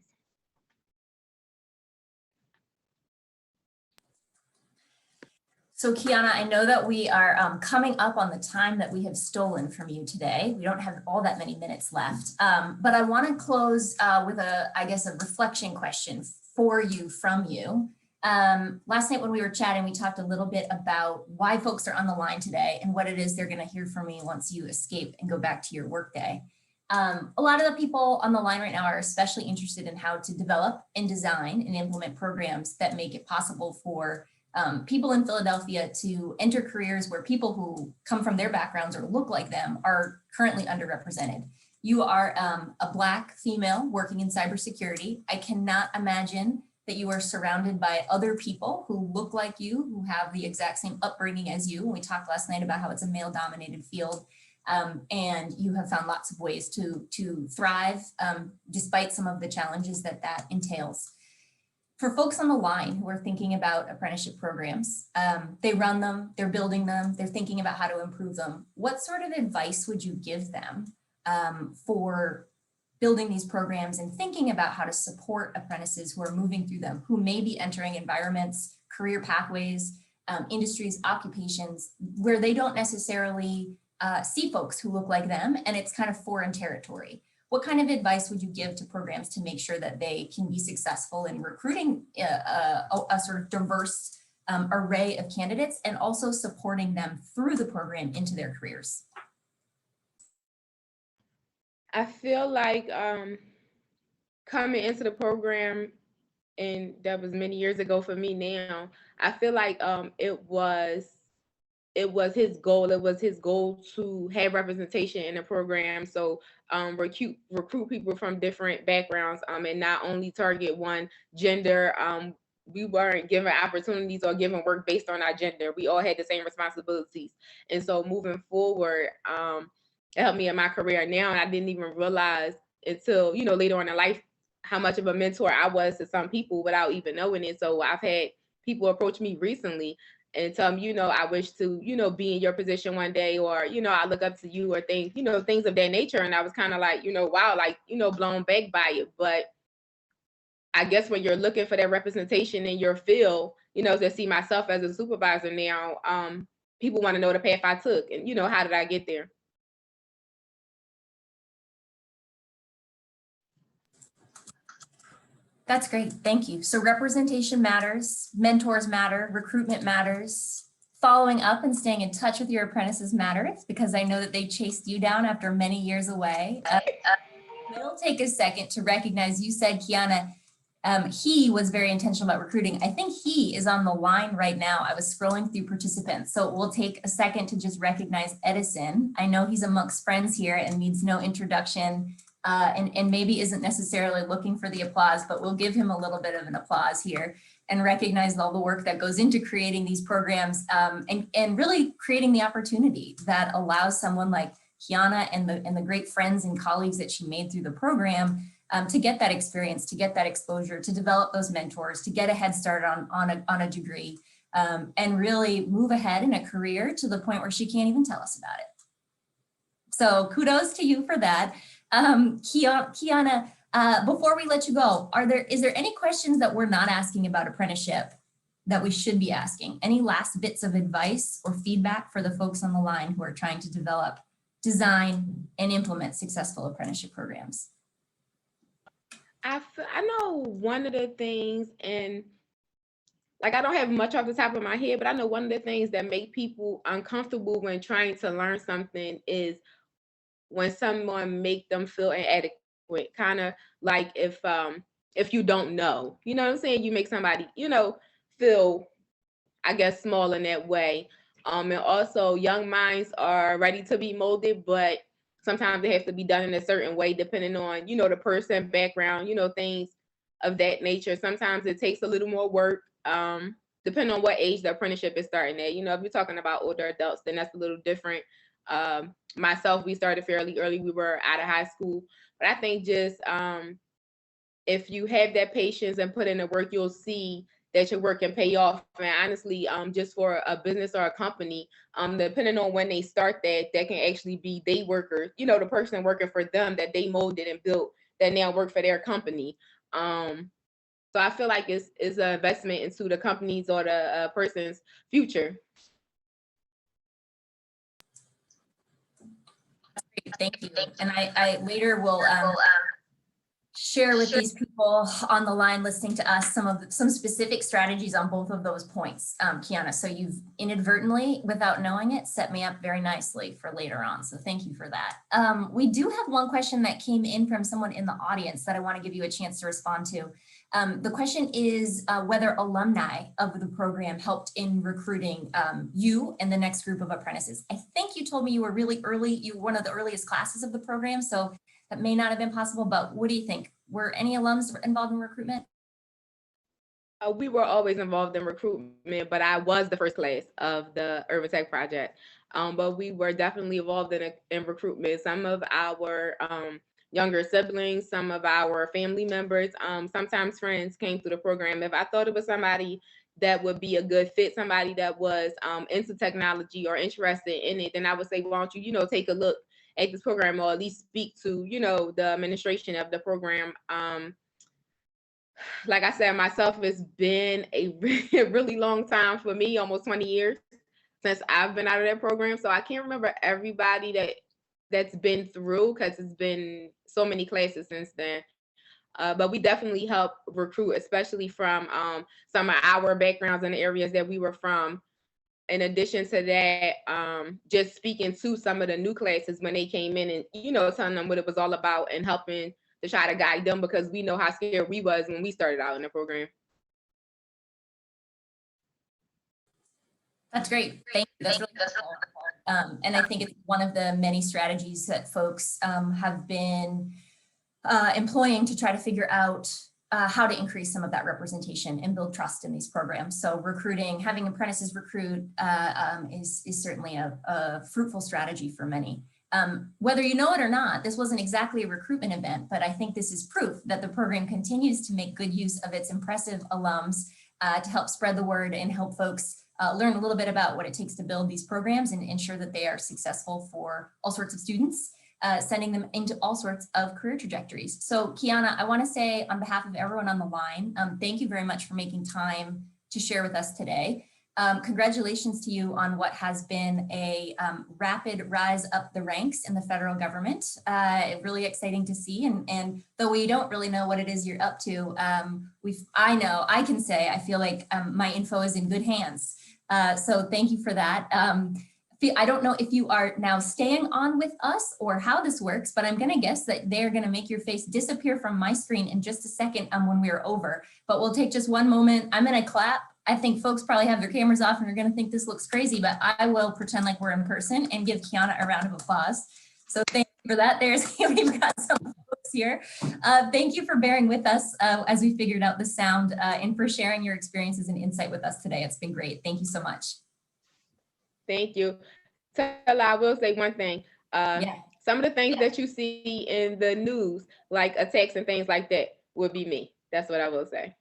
So Keana, I know that we are coming up on the time that we have stolen from you today. We don't have all that many minutes left, but I want to close with I guess, a reflection question for you, from you. Last night when we were chatting, we talked a little bit about why folks are on the line today and what it is they're going to hear from you once you escape and go back to your workday. A lot of the people on the line right now are especially interested in how to develop and design and implement programs that make it possible for people in Philadelphia to enter careers where people who come from their backgrounds or look like them are currently underrepresented. You are a Black female working in cybersecurity. I cannot imagine that you are surrounded by other people who look like you, who have the exact same upbringing as you. We talked last night about how it's a male-dominated field, and you have found lots of ways to thrive despite some of the challenges that entails. For folks on the line who are thinking about apprenticeship programs, they run them, they're building them, they're thinking about how to improve them. What sort of advice would you give them for building these programs and thinking about how to support apprentices who are moving through them, who may be entering environments, career pathways, industries, occupations, where they don't necessarily see folks who look like them, and it's kind of foreign territory? What kind of advice would you give to programs to make sure that they can be successful in recruiting a sort of diverse array of candidates, and also supporting them through the program into their careers? I feel like coming into the program, and that was many years ago for me now, I feel like it was his goal. It was his goal to have representation in the program. So recruit people from different backgrounds, and not only target one gender. We weren't given opportunities or given work based on our gender. We all had the same responsibilities. And so moving forward, it helped me in my career now. And I didn't even realize until, you know, later on in life, how much of a mentor I was to some people without even knowing it. So I've had people approach me recently and tell me, you know, I wish to, you know, be in your position one day, or, you know, I look up to you, or things, you know, things of that nature. And I was kind of like, you know, wow, like, you know, blown back by it. But I guess when you're looking for that representation in your field, you know, to see myself as a supervisor now, people want to know the path I took, and, you know, how did I get there? That's great, thank you. So representation matters, mentors matter, recruitment matters, following up and staying in touch with your apprentices matters, because I know that they chased you down after many years away. We'll take a second to recognize, you said, Keana, he was very intentional about recruiting. I think he is on the line right now. I was scrolling through participants, so we'll take a second to just recognize Edison. I know he's amongst friends here and needs no introduction. And maybe isn't necessarily looking for the applause, but we'll give him a little bit of an applause here and recognize all the work that goes into creating these programs, and really creating the opportunity that allows someone like Keana and the great friends and colleagues that she made through the program to get that experience, to get that exposure, to develop those mentors, to get a head start on a degree, and really move ahead in a career to the point where she can't even tell us about it. So kudos to you for that. Keana, before we let you go, is there any questions that we're not asking about apprenticeship that we should be asking? Any last bits of advice or feedback for the folks on the line who are trying to develop, design, and implement successful apprenticeship programs? I know one of the things, and like I don't have much off the top of my head, but I know one of the things that make people uncomfortable when trying to learn something is when someone make them feel inadequate, kind of like if you don't know, you know what I'm saying? You make somebody, feel, I guess, small in that way. And also young minds are ready to be molded, but sometimes they have to be done in a certain way, depending on, the person background, things of that nature. Sometimes it takes a little more work, depending on what age the apprenticeship is starting at. If you're talking about older adults, then that's a little different. Myself, we started fairly early. We were out of high school, but I think just if you have that patience and put in the work, you'll see that your work can pay off. And honestly, just for a business or a company, depending on when they start that can actually be they workers, the person working for them that they molded and built that now work for their company. So I feel like it's an investment into the company's or the person's future. Thank you. And I later will share with these people on the line listening to us some specific strategies on both of those points, Keana. So you've inadvertently, without knowing it, set me up very nicely for later on. So thank you for that. We do have one question that came in from someone in the audience that I want to give you a chance to respond to. The question is whether alumni of the program helped in recruiting you and the next group of apprentices. I think you told me you were really early, you were one of the earliest classes of the program, so that may not have been possible, but what do you think? Were any alums involved in recruitment? We were always involved in recruitment, but I was the first class of the Urban Tech Project. But we were definitely involved in recruitment. Some of our younger siblings, some of our family members, sometimes friends came through the program. If I thought it was somebody that would be a good fit, somebody that was into technology or interested in it, then I would say, why don't you, take a look at this program, or at least speak to, the administration of the program. Like I said, myself, it's been a really long time for me, almost 20 years since I've been out of that program. So I can't remember everybody that's been through, because it's been so many classes since then. But we definitely help recruit, especially from some of our backgrounds in the areas that we were from. In addition to that, just speaking to some of the new classes when they came in and, telling them what it was all about and helping to try to guide them, because we know how scared we was when we started out in the program. That's great. Thank you. That's really helpful. And I think it's one of the many strategies that folks have been employing to try to figure out how to increase some of that representation and build trust in these programs. So recruiting, having apprentices recruit is certainly a fruitful strategy for many. Whether you know it or not, this wasn't exactly a recruitment event, but I think this is proof that the program continues to make good use of its impressive alums to help spread the word and help folks learn a little bit about what it takes to build these programs and ensure that they are successful for all sorts of students, sending them into all sorts of career trajectories. So Keana, I want to say on behalf of everyone on the line, thank you very much for making time to share with us today. Congratulations to you on what has been a rapid rise up the ranks in the federal government. Really exciting to see. And though we don't really know what it is you're up to, I can say, I feel like my info is in good hands. So thank you for that. I don't know if you are now staying on with us or how this works, but I'm going to guess that they're going to make your face disappear from my screen in just a second when we're over. But we'll take just one moment. I'm going to clap. I think folks probably have their cameras off and are going to think this looks crazy, but I will pretend like we're in person and give Keana a round of applause. So thank you for that. We've got some folks here. Thank you for bearing with us as we figured out the sound and for sharing your experiences and insight with us today. It's been great. Thank you so much. Thank you. Tella, I will say one thing. Some of the things that you see in the news, like attacks and things like that, would be me. That's what I will say.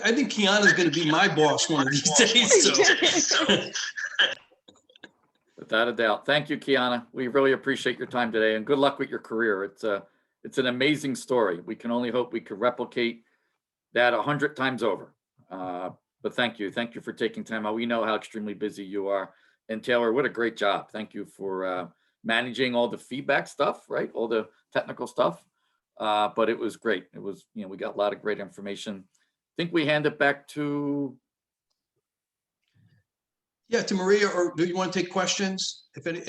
I think Keana's going to be my boss one of these days. So. Without a doubt. Thank you, Keana. We really appreciate your time today, and good luck with your career. It's an amazing story. We can only hope we could replicate that 100 times over. But thank you. Thank you for taking time out. We know how extremely busy you are. And Taylor, what a great job. Thank you for managing all the feedback stuff, right? All the technical stuff. But it was great. It was, we got a lot of great information. think we hand it back to, Yeah, to Maria, or do you want to take questions? If any,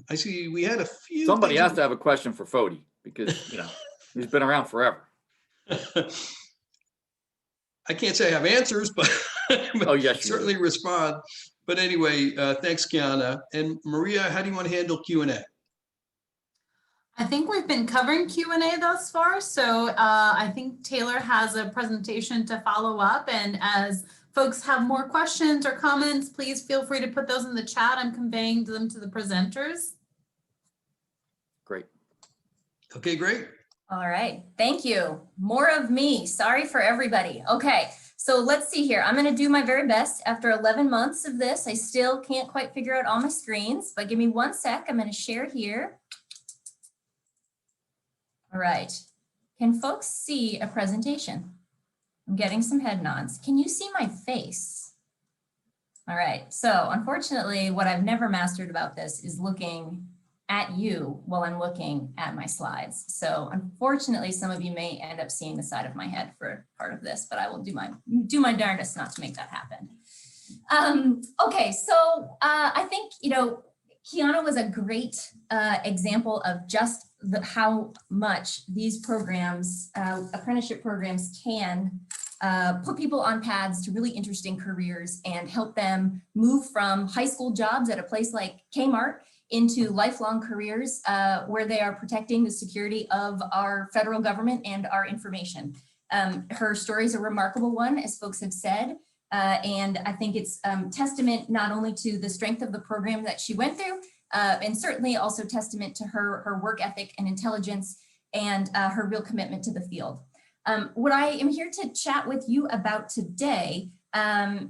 I see we had a few. somebody things has to have a question for Fody because, he's been around forever. I can't say I have answers, but Oh, yes, you do. certainly respond. But anyway, thanks, Keana. And Maria, how do you want to handle Q&A? I think we've been covering Q&A thus far, so I think Taylor has a presentation to follow up, and as folks have more questions or comments, please feel free to put those in the chat. I'm conveying them to the presenters. Great. Okay, great. All right, thank you. More of me, sorry for everybody. Okay, so let's see here. I'm gonna do my very best. After 11 months of this, I still can't quite figure out all my screens, but give me 1 sec. I'm gonna share here. All right, can folks see a presentation? I'm getting some head nods. Can you see my face? All right, so unfortunately, what I've never mastered about this is looking at you while I'm looking at my slides. So unfortunately, some of you may end up seeing the side of my head for part of this, but I will do my darndest not to make that happen. Okay, so I think, Keana was a great example of just how much these programs, apprenticeship programs, can put people on paths to really interesting careers and help them move from high school jobs at a place like Kmart into lifelong careers where they are protecting the security of our federal government and our information. Her story is a remarkable one, as folks have said, and I think it's testament not only to the strength of the program that she went through, and certainly also testament to her work ethic and intelligence and her real commitment to the field. What I am here to chat with you about today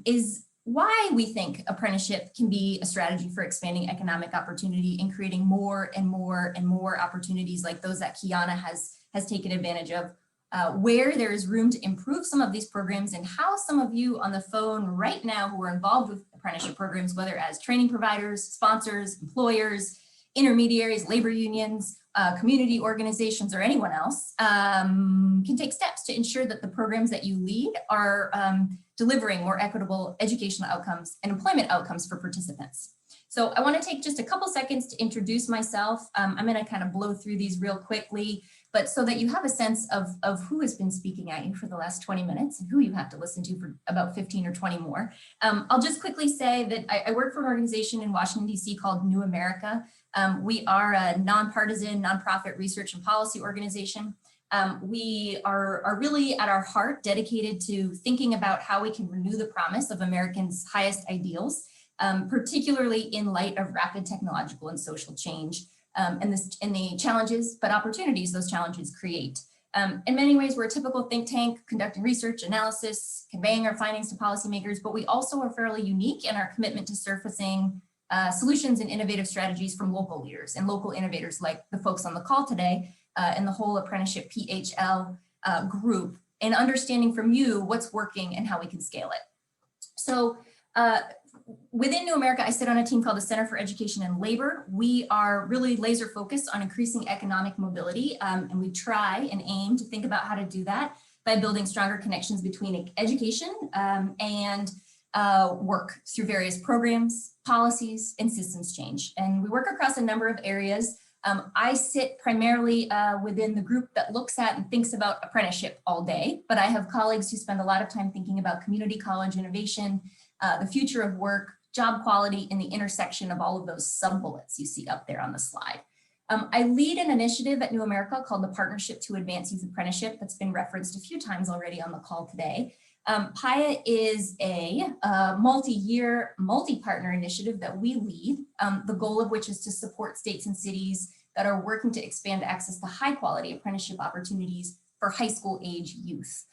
is why we think apprenticeship can be a strategy for expanding economic opportunity and creating more and more and more opportunities like those that Keana has taken advantage of, where there is room to improve some of these programs, and how some of you on the phone right now who are involved with apprenticeship programs, whether as training providers, sponsors, employers, intermediaries, labor unions, community organizations, or anyone else, can take steps to ensure that the programs that you lead are delivering more equitable educational outcomes and employment outcomes for participants. So I want to take just a couple seconds to introduce myself. I'm going to kind of blow through these real quickly, but so that you have a sense of who has been speaking at you for the last 20 minutes and who you have to listen to for about 15 or 20 more. I'll just quickly say that I work for an organization in Washington, D.C. called New America. We are a nonpartisan, nonprofit research and policy organization. We are really at our heart dedicated to thinking about how we can renew the promise of Americans' highest ideals, particularly in light of rapid technological and social change and the challenges, but opportunities those challenges create. In many ways, we're a typical think tank conducting research, analysis, conveying our findings to policymakers, but we also are fairly unique in our commitment to surfacing solutions and innovative strategies from local leaders and local innovators like the folks on the call today and the whole ApprenticeshipPHL group, and understanding from you what's working and how we can scale it. So within New America, I sit on a team called the Center for Education and Labor. We are really laser focused on increasing economic mobility, and we try and aim to think about how to do that by building stronger connections between education and work through various programs, policies, and systems change. And we work across a number of areas. I sit primarily within the group that looks at and thinks about apprenticeship all day, but I have colleagues who spend a lot of time thinking about community college innovation, the future of work, job quality, and the intersection of all of those sub-bullets you see up there on the slide. I lead an initiative at New America called the Partnership to Advance Youth Apprenticeship that's been referenced a few times already on the call today. PIA is a multi-year, multi-partner initiative that we lead, the goal of which is to support states and cities that are working to expand access to high-quality apprenticeship opportunities for high school age youth.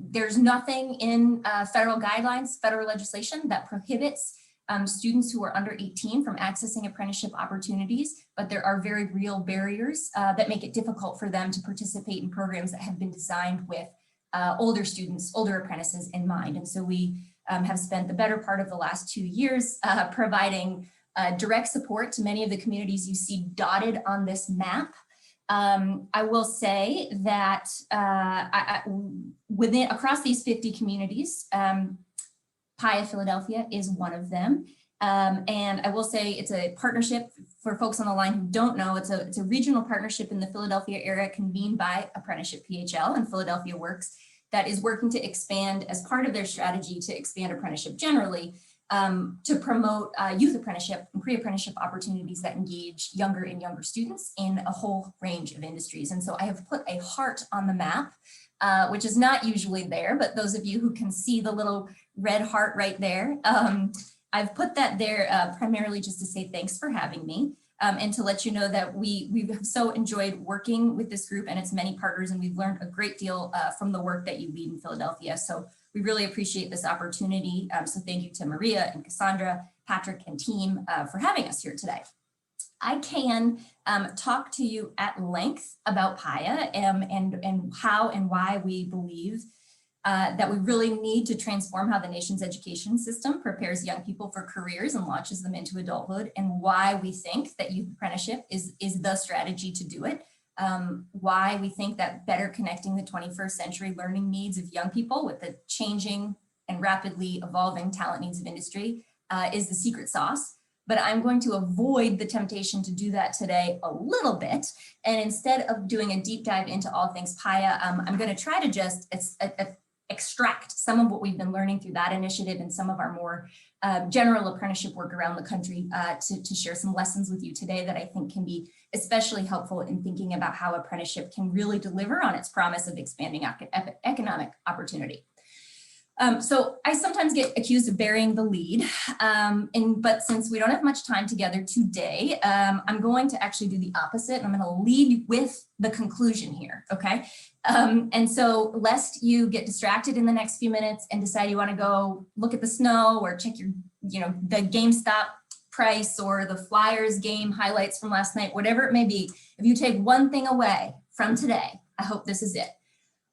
There's nothing in federal guidelines, federal legislation that prohibits students who are under 18 from accessing apprenticeship opportunities, but there are very real barriers that make it difficult for them to participate in programs that have been designed with older students, older apprentices in mind. And so we have spent the better part of the last 2 years providing direct support to many of the communities you see dotted on this map I will say that across these 50 communities, PHI Philadelphia is one of them. And I will say it's a partnership for folks on the line who don't know. It's a regional partnership in the Philadelphia area convened by Apprenticeship PHL and Philadelphia Works that is working to expand as part of their strategy to expand apprenticeship generally, to promote youth apprenticeship and pre-apprenticeship opportunities that engage younger and younger students in a whole range of industries. And so I have put a heart on the map, which is not usually there, but those of you who can see the little red heart right there, I've put that there primarily just to say thanks for having me, and to let you know that we have so enjoyed working with this group and its many partners, and we've learned a great deal from the work that you lead in Philadelphia. So we really appreciate this opportunity. So thank you to Maria and Cassandra, Patrick, and team for having us here today. I can talk to you at length about PHI and how and why we believe that we really need to transform how the nation's education system prepares young people for careers and launches them into adulthood, and why we think that youth apprenticeship is the strategy to do it. Why we think that better connecting the 21st century learning needs of young people with the changing and rapidly evolving talent needs of industry is the secret sauce. But I'm going to avoid the temptation to do that today a little bit. And instead of doing a deep dive into all things PHI, I'm going to try to just extract some of what we've been learning through that initiative and some of our more general apprenticeship work around the country to share some lessons with you today that I think can be especially helpful in thinking about how apprenticeship can really deliver on its promise of expanding economic opportunity. So I sometimes get accused of burying the lead, but since we don't have much time together today, I'm going to actually do the opposite. I'm going to lead with the conclusion here, okay? And so lest you get distracted in the next few minutes and decide you want to go look at the snow or check your, the GameStop price or the Flyers game highlights from last night, whatever it may be, if you take one thing away from today, I hope this is it.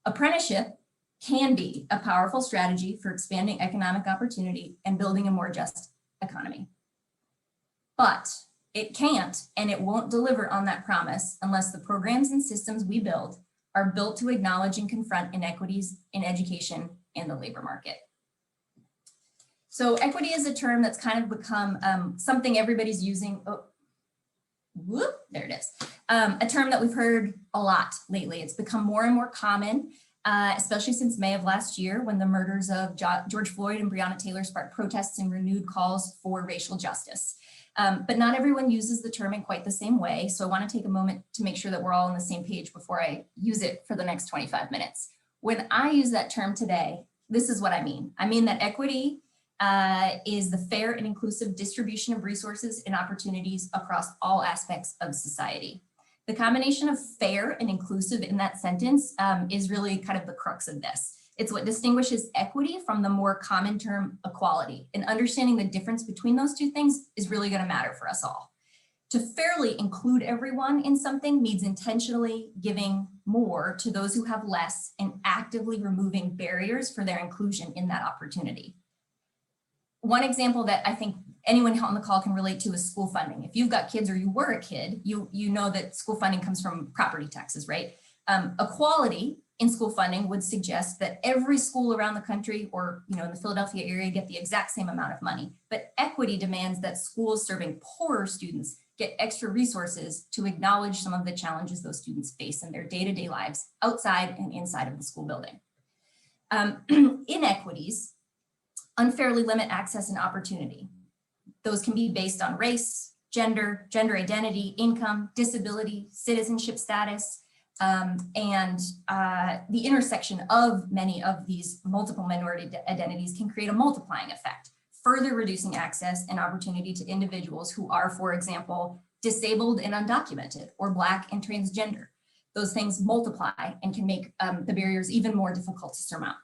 Apprenticeship can be a powerful strategy for expanding economic opportunity and building a more just economy. But it can't and it won't deliver on that promise unless the programs and systems we build are built to acknowledge and confront inequities in education and the labor market. So equity is a term that's kind of become something everybody's using. Oh, whoop, there it is. A term that we've heard a lot lately. It's become more and more common, especially since May of last year, when the murders of George Floyd and Breonna Taylor sparked protests and renewed calls for racial justice. But not everyone uses the term in quite the same way. So I want to take a moment to make sure that we're all on the same page before I use it for the next 25 minutes. When I use that term today, this is what I mean. I mean that equity is the fair and inclusive distribution of resources and opportunities across all aspects of society. The combination of fair and inclusive in that sentence is really kind of the crux of this. It's what distinguishes equity from the more common term equality, and understanding the difference between those two things is really going to matter for us all. To fairly include everyone in something means intentionally giving more to those who have less and actively removing barriers for their inclusion in that opportunity. One example that I think anyone on the call can relate to is school funding. If you've got kids or you were a kid, you know that school funding comes from property taxes, right? Equality in school funding would suggest that every school around the country or in the Philadelphia area get the exact same amount of money. But equity demands that schools serving poorer students get extra resources to acknowledge some of the challenges those students face in their day-to-day lives outside and inside of the school building. Inequities unfairly limit access and opportunity. Those can be based on race, gender identity, income, disability, citizenship status, and the intersection of many of these multiple minority identities can create a multiplying effect, further reducing access and opportunity to individuals who are, for example, disabled and undocumented, or Black and transgender. Those things multiply and can make the barriers even more difficult to surmount.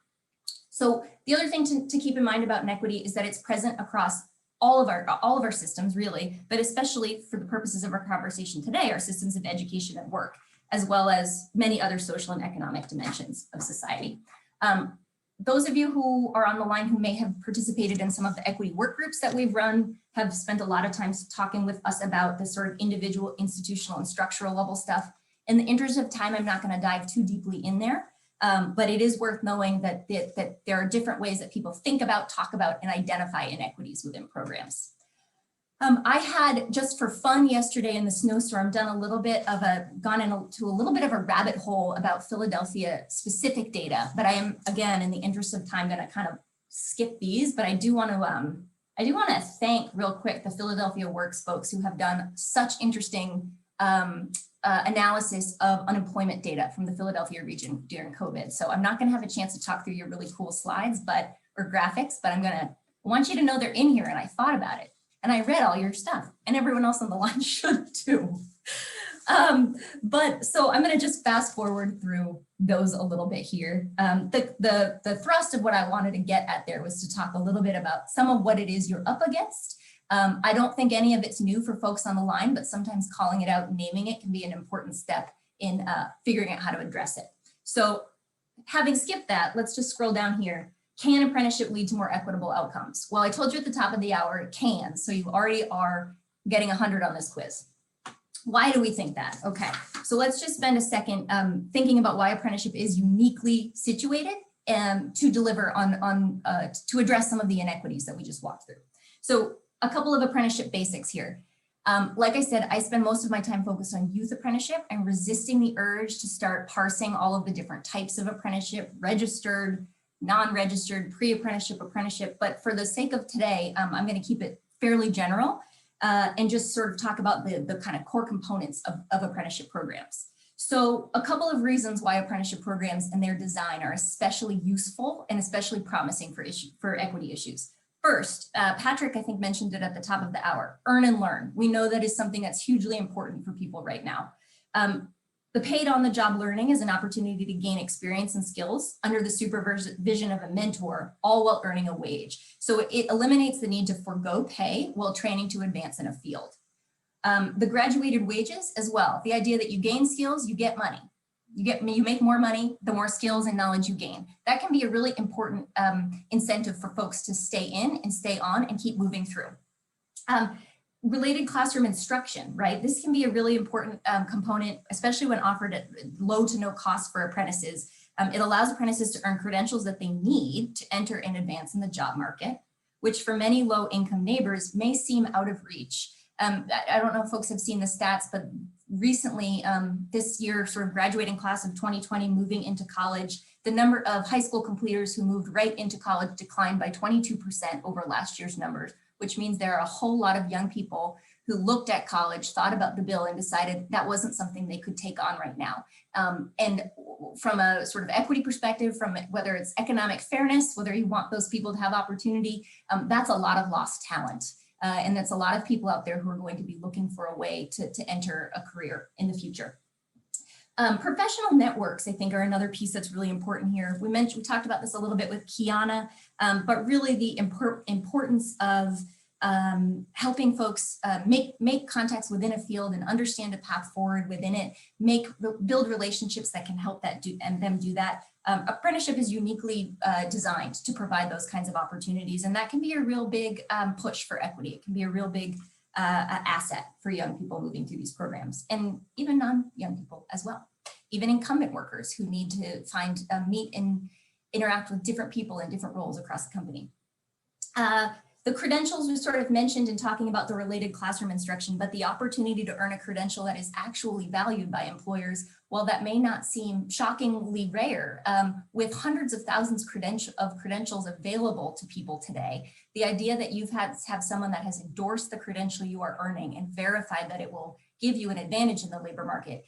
So the other thing to keep in mind about inequity is that it's present across all of our systems, really, but especially for the purposes of our conversation today, our systems of education and work, as well as many other social and economic dimensions of society. Those of you who are on the line who may have participated in some of the equity work groups that we've run have spent a lot of time talking with us about the sort of individual, institutional, and structural level stuff. In the interest of time, I'm not going to dive too deeply in there, but it is worth knowing that there are different ways that people think about, talk about, and identify inequities within programs. I had, just for fun yesterday in the snowstorm, gone into a little bit of a rabbit hole about Philadelphia specific data, but I am, again, in the interest of time, going to kind of skip these, but I do want to thank real quick the Philadelphia Works folks who have done such interesting analysis of unemployment data from the Philadelphia region during COVID. So I'm not going to have a chance to talk through your really cool slides, or graphics, but I want you to know they're in here, and I thought about it. And I read all your stuff, and everyone else on the line should too. So I'm going to just fast forward through those a little bit here. The thrust of what I wanted to get at there was to talk a little bit about some of what it is you're up against. I don't think any of it's new for folks on the line, but sometimes calling it out and naming it can be an important step in figuring out how to address it. So having skipped that, let's just scroll down here. Can apprenticeship lead to more equitable outcomes? Well, I told you at the top of the hour, it can. So you already are getting 100 on this quiz. Why do we think that? Okay, so let's just spend a second thinking about why apprenticeship is uniquely situated to deliver to address some of the inequities that we just walked through. So a couple of apprenticeship basics here. Like I said, I spend most of my time focused on youth apprenticeship and resisting the urge to start parsing all of the different types of apprenticeship, registered, non-registered, pre-apprenticeship, apprenticeship. But for the sake of today, I'm going to keep it fairly general and just sort of talk about the kind of core components of apprenticeship programs. So a couple of reasons why apprenticeship programs and their design are especially useful and especially promising for equity issues. First, Patrick, I think, mentioned it at the top of the hour, earn and learn. We know that is something that's hugely important for people right now. The paid on-the-job learning is an opportunity to gain experience and skills under the supervision of a mentor, all while earning a wage. So it eliminates the need to forego pay while training to advance in a field. The graduated wages as well, the idea that you gain skills, you get money. You make more money, the more skills and knowledge you gain. That can be a really important incentive for folks to stay in and stay on and keep moving through. Related classroom instruction, right? This can be a really important component, especially when offered at low to no cost for apprentices. It allows apprentices to earn credentials that they need to enter and advance in the job market, which for many low income neighbors may seem out of reach. I don't know if folks have seen the stats, but recently this year, sort of graduating class of 2020 moving into college, the number of high school completers who moved right into college declined by 22% over last year's numbers, which means there are a whole lot of young people who looked at college, thought about the bill, and decided that wasn't something they could take on right now. And from a sort of equity perspective, from whether it's economic fairness, whether you want those people to have opportunity, that's a lot of lost talent. And that's a lot of people out there who are going to be looking for a way to enter a career in the future. Professional networks, I think, are another piece that's really important here. We talked about this a little bit with Keana, but really the importance of helping folks make contacts within a field and understand a path forward within it, build relationships that can help them do that. Apprenticeship is uniquely designed to provide those kinds of opportunities, and that can be a real big push for equity. It can be a real big asset for young people moving through these programs, and even non-young people as well. Even incumbent workers who need to meet and interact with different people in different roles across the company. The credentials we sort of mentioned in talking about the related classroom instruction, but the opportunity to earn a credential that is actually valued by employers, while that may not seem shockingly rare, with hundreds of thousands of credentials available to people today, the idea that you've have someone that has endorsed the credential you are earning and verified that it will give you an advantage in the labor market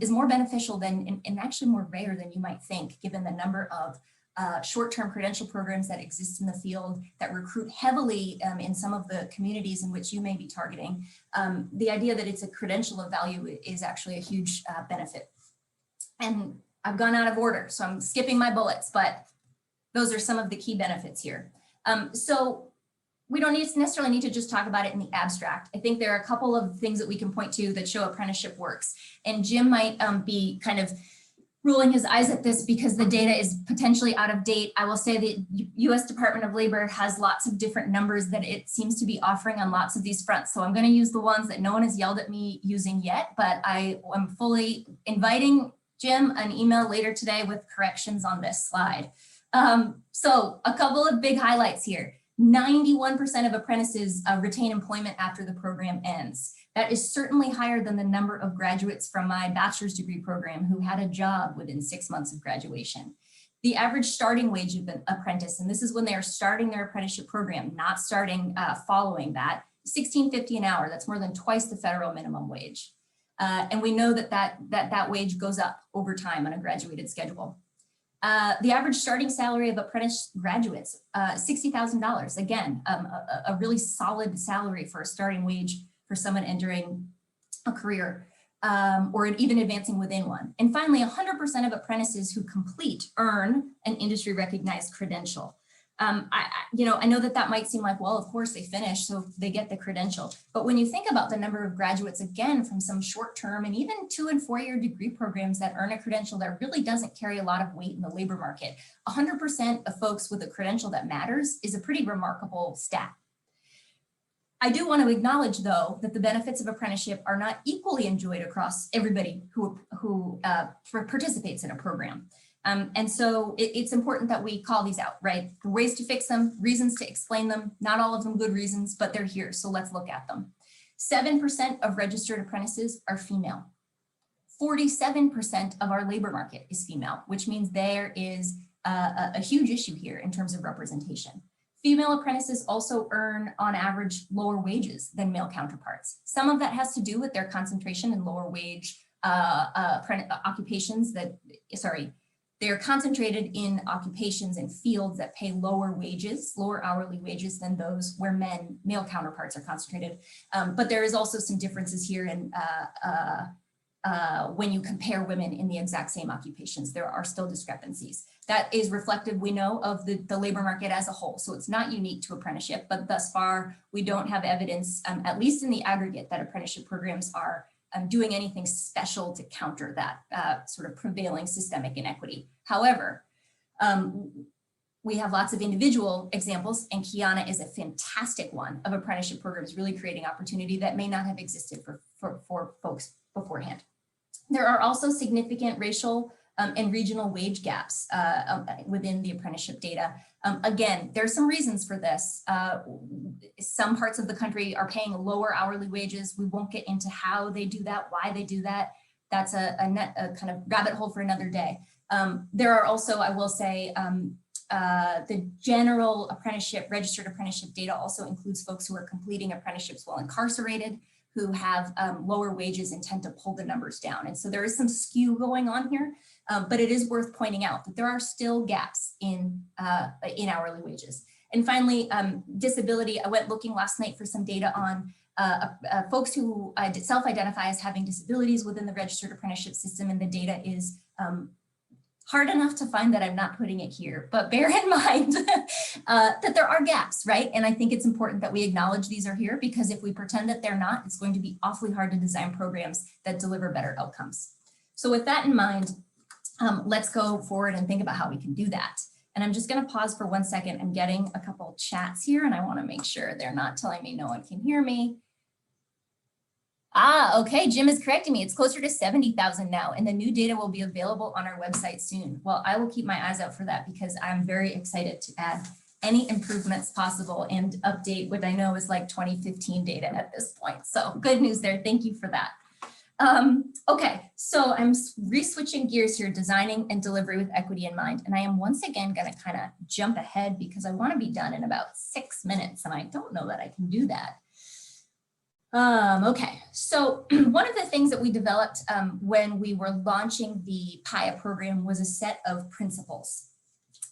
is more beneficial than, and actually more rare than you might think, given the number of short-term credential programs that exist in the field that recruit heavily in some of the communities in which you may be targeting. The idea that it's a credential of value is actually a huge benefit. And I've gone out of order, so I'm skipping my bullets, but those are some of the key benefits here. So we don't necessarily need to just talk about it in the abstract. I think there are a couple of things that we can point to that show apprenticeship works. And Jim might be kind of rolling his eyes at this because the data is potentially out of date. I will say the U.S. Department of Labor has lots of different numbers that it seems to be offering on lots of these fronts. So I'm going to use the ones that no one has yelled at me using yet, but I am fully inviting Jim an email later today with corrections on this slide. So a couple of big highlights here. 91% of apprentices retain employment after the program ends. That is certainly higher than the number of graduates from my bachelor's degree program who had a job within 6 months of graduation. The average starting wage of an apprentice, and this is when they are starting their apprenticeship program, not starting following that, $16.50 an hour. That's more than twice the federal minimum wage. And we know that wage goes up over time on a graduated schedule. The average starting salary of apprentice graduates, $60,000. Again, a really solid salary for a starting wage for someone entering a career or even advancing within one. And finally, 100% of apprentices who complete earn an industry recognized credential. I know that might seem like, well, of course they finish, so they get the credential. But when you think about the number of graduates, again, from some short-term and even 2- and 4-year degree programs that earn a credential that really doesn't carry a lot of weight in the labor market, 100% of folks with a credential that matters is a pretty remarkable stat. I do want to acknowledge, though, that the benefits of apprenticeship are not equally enjoyed across everybody who participates in a program. And so it's important that we call these out, right? The ways to fix them, reasons to explain them, not all of them good reasons, but they're here. So let's look at them. 7% of registered apprentices are female. 47% of our labor market is female, which means there is a huge issue here in terms of representation. Female apprentices also earn, on average, lower wages than male counterparts. Some of that has to do with their concentration in lower wage occupations they're concentrated in occupations and fields that pay lower wages, lower hourly wages than those where male counterparts are concentrated. But there is also some differences here in when you compare women in the exact same occupations. There are still discrepancies. That is reflective, we know, of the labor market as a whole. So it's not unique to apprenticeship, but thus far, we don't have evidence, at least in the aggregate, that apprenticeship programs are doing anything special to counter that sort of prevailing systemic inequity. However, we have lots of individual examples, and Keana is a fantastic one of apprenticeship programs really creating opportunity that may not have existed for folks beforehand. There are also significant racial and regional wage gaps within the apprenticeship data. Again, there's some reasons for this. Some parts of the country are paying lower hourly wages. We won't get into how they do that, why they do that. That's a kind of rabbit hole for another day. There are also, I will say, the general apprenticeship, registered apprenticeship data also includes folks who are completing apprenticeships while incarcerated, who have lower wages and tend to pull the numbers down. And so there is some skew going on here, but it is worth pointing out that there are still gaps in hourly wages. And finally, disability. I went looking last night for some data on folks who self-identify as having disabilities within the registered apprenticeship system, and the data is hard enough to find that I'm not putting it here, but bear in mind that there are gaps, right? And I think it's important that we acknowledge these are here, because if we pretend that they're not, it's going to be awfully hard to design programs that deliver better outcomes. So with that in mind, let's go forward and think about how we can do that. And I'm just going to pause for 1 second. I'm getting a couple chats here, and I want to make sure they're not telling me no one can hear me. Okay, Jim is correcting me. It's closer to 70,000 now, and the new data will be available on our website soon. Well, I will keep my eyes out for that, because I'm very excited to add any improvements possible and update what I know is like 2015 data at this point. So good news there. Thank you for that. Okay, so I'm re-switching gears here, designing and delivery with equity in mind. And I am once again going to kind of jump ahead, because I want to be done in about 6 minutes, and I don't know that I can do that. Okay, so one of the things that we developed when we were launching the PIA program was a set of principles.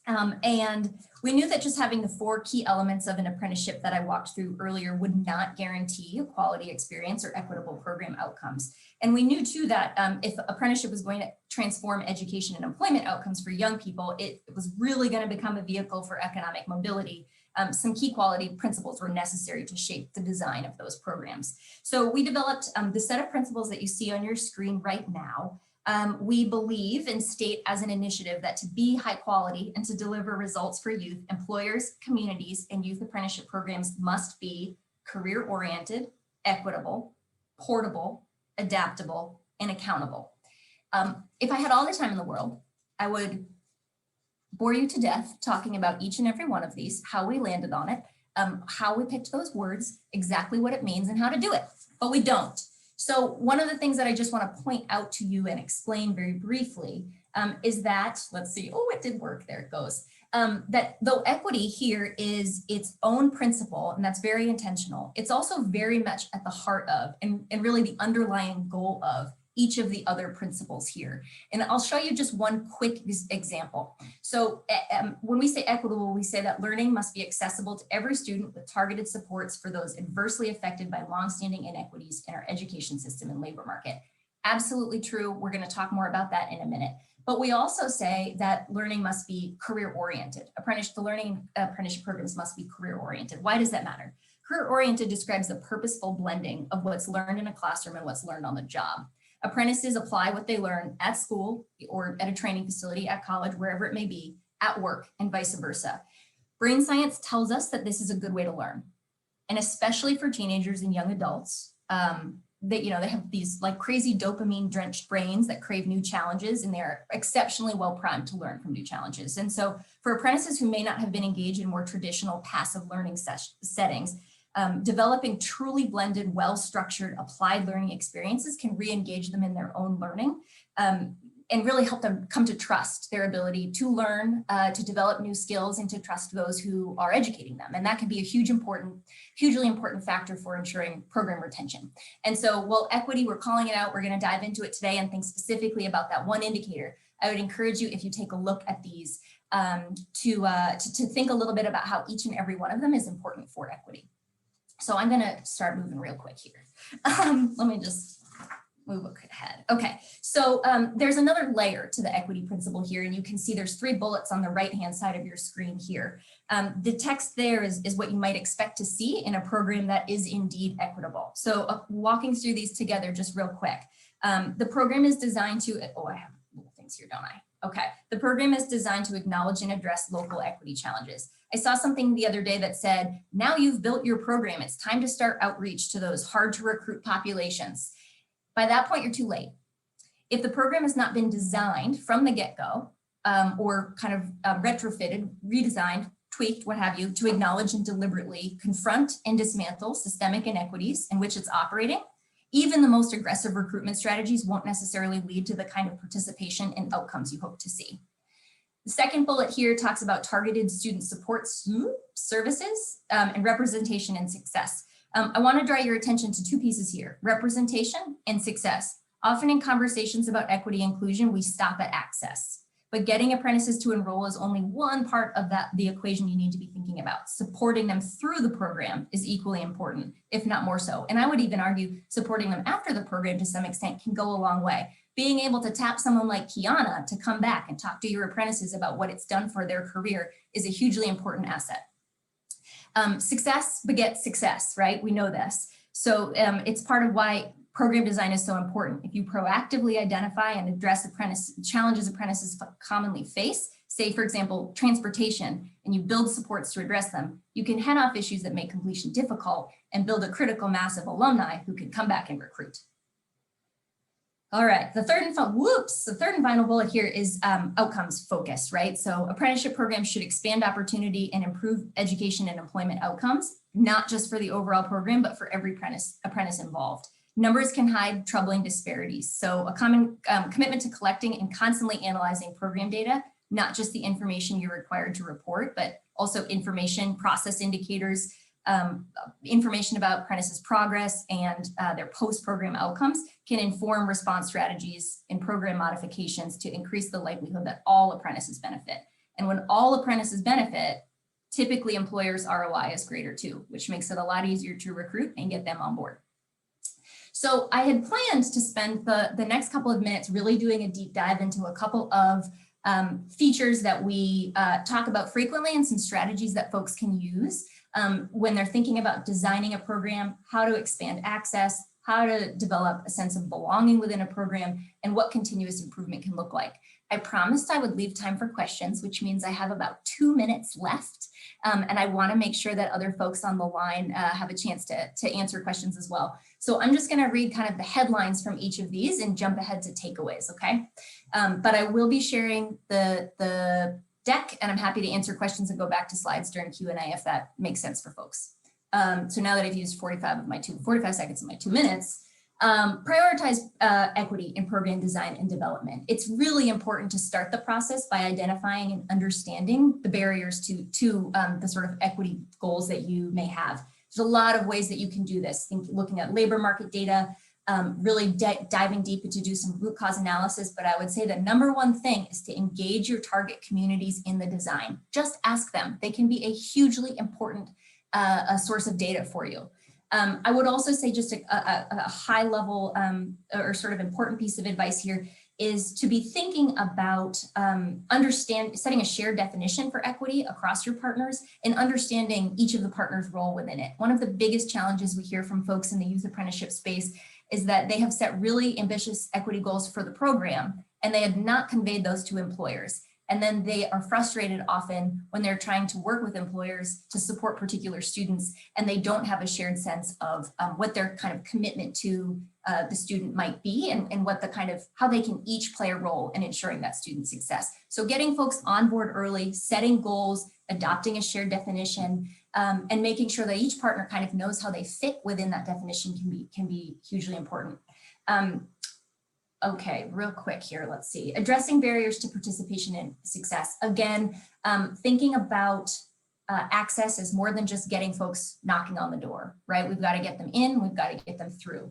And we knew that just having the 4 key elements of an apprenticeship that I walked through earlier would not guarantee a quality experience or equitable program outcomes. And we knew too that if apprenticeship was going to transform education and employment outcomes for young people, it was really going to become a vehicle for economic mobility. Some key quality principles were necessary to shape the design of those programs. So we developed the set of principles that you see on your screen right now. We believe and state as an initiative that to be high quality and to deliver results for youth, employers, communities, and youth apprenticeship programs must be career-oriented, equitable, portable, adaptable, and accountable. If I had all the time in the world, I would bore you to death talking about each and every one of these, how we landed on it, how we picked those words, exactly what it means, and how to do it, but we don't. So one of the things that I just want to point out to you and explain very briefly is that, let's see, oh, it did work, there it goes. That though equity here is its own principle, and that's very intentional, it's also very much at the heart of, and really the underlying goal of each of the other principles here. And I'll show you just one quick example. So when we say equitable, we say that learning must be accessible to every student with targeted supports for those adversely affected by longstanding inequities in our education system and labor market. Absolutely true. We're going to talk more about that in a minute. But we also say that learning must be career-oriented. The learning apprenticeship programs must be career-oriented. Why does that matter? Career-oriented describes the purposeful blending of what's learned in a classroom and what's learned on the job. Apprentices apply what they learn at school or at a training facility, at college, wherever it may be, at work, and vice versa. Brain science tells us that this is a good way to learn. And especially for teenagers and young adults, they have these like crazy dopamine drenched brains that crave new challenges, and they're exceptionally well primed to learn from new challenges. And so for apprentices who may not have been engaged in more traditional passive learning settings, developing truly blended, well-structured, applied learning experiences can re-engage them in their own learning and really help them come to trust their ability to learn, to develop new skills, and to trust those who are educating them. And that can be a hugely important factor for ensuring program retention. And so while equity, we're calling it out, we're going to dive into it today and think specifically about that one indicator. I would encourage you, if you take a look at these, to think a little bit about how each and every one of them is important for equity. So I'm going to start moving real quick here. Let me just move ahead. Okay, so there's another layer to the equity principle here, and you can see there's 3 bullets on the right-hand side of your screen here. The text there is what you might expect to see in a program that is indeed equitable. So walking through these together just real quick. The program is designed to, oh, I have little things here, don't I? Okay, the program is designed to acknowledge and address local equity challenges. I saw something the other day that said, now you've built your program, it's time to start outreach to those hard to recruit populations. By that point, you're too late. If the program has not been designed from the get-go or kind of retrofitted, redesigned, tweaked, what have you, to acknowledge and deliberately confront and dismantle systemic inequities in which it's operating, even the most aggressive recruitment strategies won't necessarily lead to the kind of participation and outcomes you hope to see. The second bullet here talks about targeted student support services and representation and success. I want to draw your attention to 2 pieces here, representation and success. Often in conversations about equity inclusion, we stop at access, but getting apprentices to enroll is only one part of the equation you need to be thinking about. Supporting them through the program is equally important, if not more so. And I would even argue supporting them after the program to some extent can go a long way. Being able to tap someone like Keana to come back and talk to your apprentices about what it's done for their career is a hugely important asset. Success begets success, right? We know this. So it's part of why program design is so important. If you proactively identify and address challenges apprentices commonly face, say, for example, transportation, and you build supports to address them, you can head off issues that make completion difficult and build a critical mass of alumni who can come back and recruit. All right, the third and final bullet here is outcomes focused, right? So apprenticeship programs should expand opportunity and improve education and employment outcomes, not just for the overall program, but for every apprentice involved. Numbers can hide troubling disparities. So a common commitment to collecting and constantly analyzing program data, not just the information you're required to report, but also information, process indicators, information about apprentices' progress and their post-program outcomes can inform response strategies and program modifications to increase the likelihood that all apprentices benefit. And when all apprentices benefit, typically employers' ROI is greater too, which makes it a lot easier to recruit and get them on board. So I had planned to spend the next couple of minutes really doing a deep dive into a couple of features that we talk about frequently and some strategies that folks can use when they're thinking about designing a program, how to expand access, how to develop a sense of belonging within a program, and what continuous improvement can look like. I promised I would leave time for questions, which means I have about 2 minutes left. And I want to make sure that other folks on the line have a chance to answer questions as well. So I'm just going to read kind of the headlines from each of these and jump ahead to takeaways, okay? But I will be sharing the deck, and I'm happy to answer questions and go back to slides during Q&A if that makes sense for folks. So now that I've used 45 seconds of my 2 minutes, prioritize equity in program design and development. It's really important to start the process by identifying and understanding the barriers to the sort of equity goals that you may have. There's a lot of ways that you can do this. Looking at labor market data, really diving deep into do some root cause analysis. But I would say the number one thing is to engage your target communities in the design. Just ask them. They can be a hugely important a source of data for you. I would also say just a high level or sort of important piece of advice here is to be thinking about setting a shared definition for equity across your partners and understanding each of the partners' role within it. One of the biggest challenges we hear from folks in the youth apprenticeship space is that they have set really ambitious equity goals for the program and they have not conveyed those to employers. And then they are frustrated often when they're trying to work with employers to support particular students and they don't have a shared sense of what their kind of commitment to the student might be and what the kind of, how they can each play a role in ensuring that student success. So getting folks on board early, setting goals, adopting a shared definition, and making sure that each partner kind of knows how they fit within that definition can be hugely important. Okay, real quick here, let's see. Addressing barriers to participation and success. Again, thinking about access as more than just getting folks knocking on the door, right? We've got to get them in, we've got to get them through.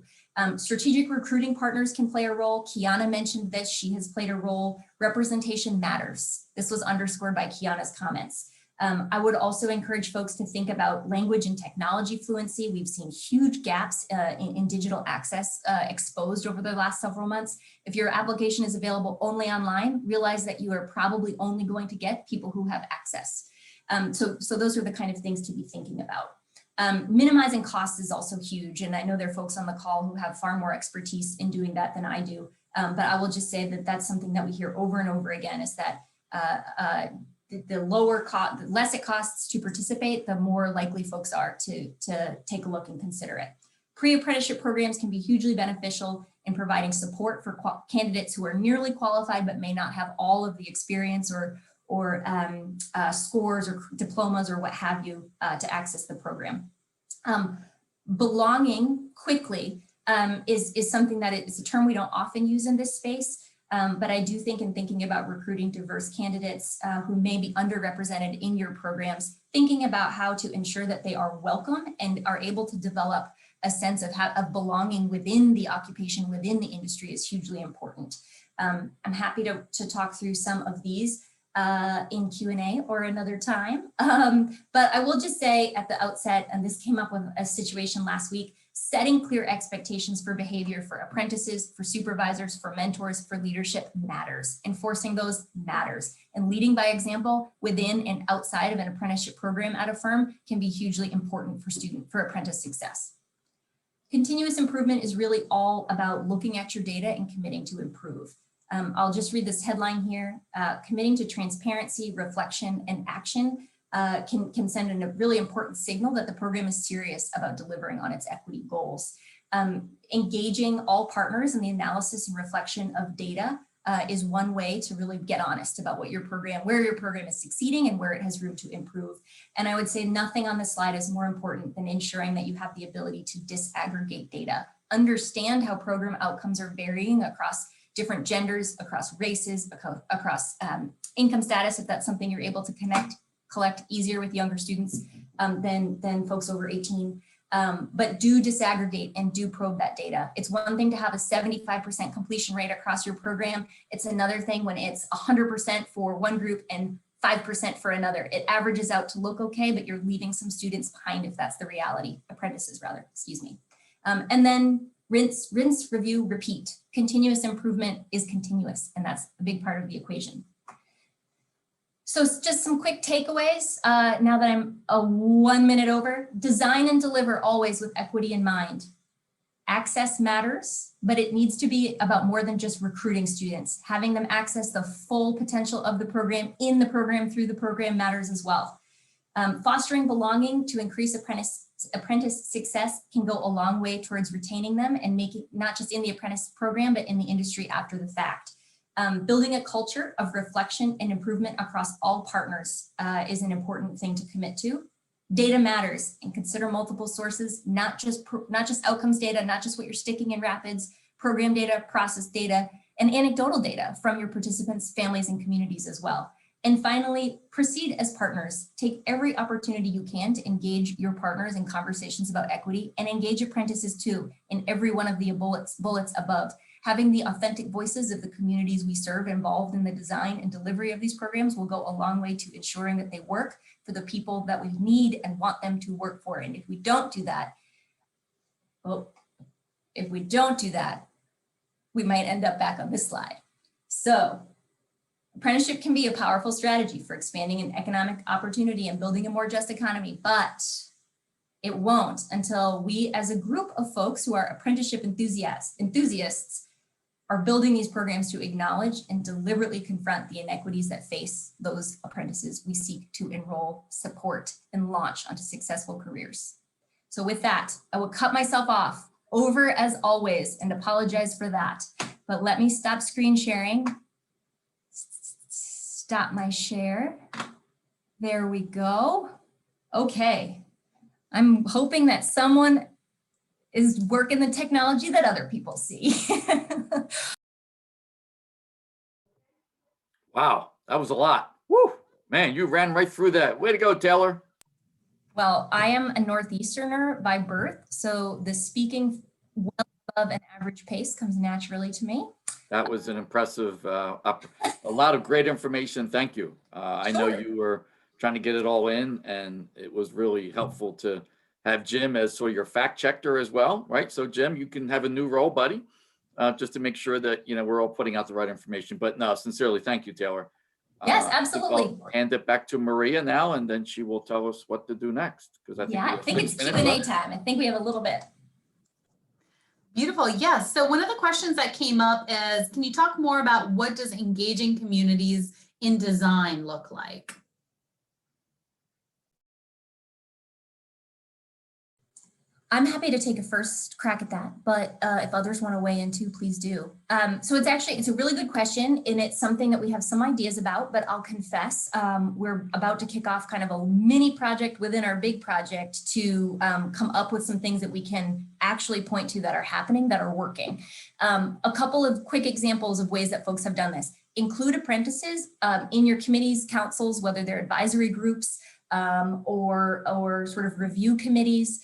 Strategic recruiting partners can play a role. Keana mentioned this, she has played a role. Representation matters. This was underscored by Keana's comments. I would also encourage folks to think about language and technology fluency. We've seen huge gaps in digital access exposed over the last several months. If your application is available only online, realize that you are probably only going to get people who have access. So those are the kind of things to be thinking about. Minimizing costs is also huge. And I know there are folks on the call who have far more expertise in doing that than I do. But I will just say that that's something that we hear over and over again is that the lower cost, the less it costs to participate, the more likely folks are to take a look and consider it. Pre-apprenticeship programs can be hugely beneficial in providing support for candidates who are nearly qualified but may not have all of the experience or scores or diplomas or what have you to access the program. Belonging quickly is something that is a term we don't often use in this space. But I do think in thinking about recruiting diverse candidates who may be underrepresented in your programs, thinking about how to ensure that they are welcome and are able to develop a sense of belonging within the occupation, within the industry is hugely important. I'm happy to talk through some of these in Q&A or another time. But I will just say at the outset, and this came up with a situation last week, setting clear expectations for behavior for apprentices, for supervisors, for mentors, for leadership matters. Enforcing those matters. And leading by example within and outside of an apprenticeship program at a firm can be hugely important for apprentice success. Continuous improvement is really all about looking at your data and committing to improve. I'll just read this headline here. Committing to transparency, reflection, and action can send a really important signal that the program is serious about delivering on its equity goals. Engaging all partners in the analysis and reflection of data is one way to really get honest about where your program is succeeding and where it has room to improve. And I would say nothing on this slide is more important than ensuring that you have the ability to disaggregate data. Understand how program outcomes are varying across different genders, across races, across income status, if that's something you're able to collect easier with younger students than folks over 18. But do disaggregate and do probe that data. It's one thing to have a 75% completion rate across your program. It's another thing when it's 100% for one group and 5% for another. It averages out to look okay, but you're leaving some students behind if that's the reality, apprentices rather, excuse me. And then rinse, review, repeat. Continuous improvement is continuous, and that's a big part of the equation. So just some quick takeaways now that I'm 1 minute over. Design and deliver always with equity in mind. Access matters, but it needs to be about more than just recruiting students. Having them access the full potential of the program in the program through the program matters as well. Fostering belonging to increase apprentice success can go a long way towards retaining them and making not just in the apprentice program, but in the industry after the fact. Building a culture of reflection and improvement across all partners is an important thing to commit to. Data matters, and consider multiple sources, not just outcomes data, not just what you're sticking in Rapids, program data, process data, and anecdotal data from your participants, families, and communities as well. And finally, proceed as partners. Take every opportunity you can to engage your partners in conversations about equity, and engage apprentices too in every one of the bullets above. Having the authentic voices of the communities we serve involved in the design and delivery of these programs will go a long way to ensuring that they work for the people that we need and want them to work for. And if we don't do that, we might end up back on this slide. So apprenticeship can be a powerful strategy for expanding an economic opportunity and building a more just economy, but it won't until we as a group of folks who are apprenticeship enthusiasts are building these programs to acknowledge and deliberately confront the inequities that face those apprentices we seek to enroll, support, and launch onto successful careers. So with that, I will cut myself off over as always and apologize for that, but let me stop screen sharing. Stop my share. There we go. Okay. I'm hoping that someone is working the technology that other people see. Wow, that was a lot. Woo, man, you ran right through that. Way to go, Taylor. Well, I am a Northeasterner by birth, so the speaking well above an average pace comes naturally to me. That was an impressive, a lot of great information. Thank you. I know you were trying to get it all in, and it was really helpful to have Jim as sort of your fact checker as well, right? So Jim, you can have a new role, buddy, just to make sure that, you know, we're all putting out the right information. But no, sincerely, thank you, Taylor. Yes, absolutely. I'll hand it back to Maria now, and then she will tell us what to do next. Because I think it's Q&A time. I think we have a little bit. Beautiful. Yes. So one of the questions that came up is, can you talk more about what does engaging communities in design look like? I'm happy to take a first crack at that, but if others want to weigh in too, please do. So it's a really good question, and it's something that we have some ideas about, but I'll confess, we're about to kick off kind of a mini project within our big project to come up with some things that we can actually point to that are happening, that are working. A couple of quick examples of ways that folks have done this. Include apprentices in your committees, councils, whether they're advisory groups or sort of review committees.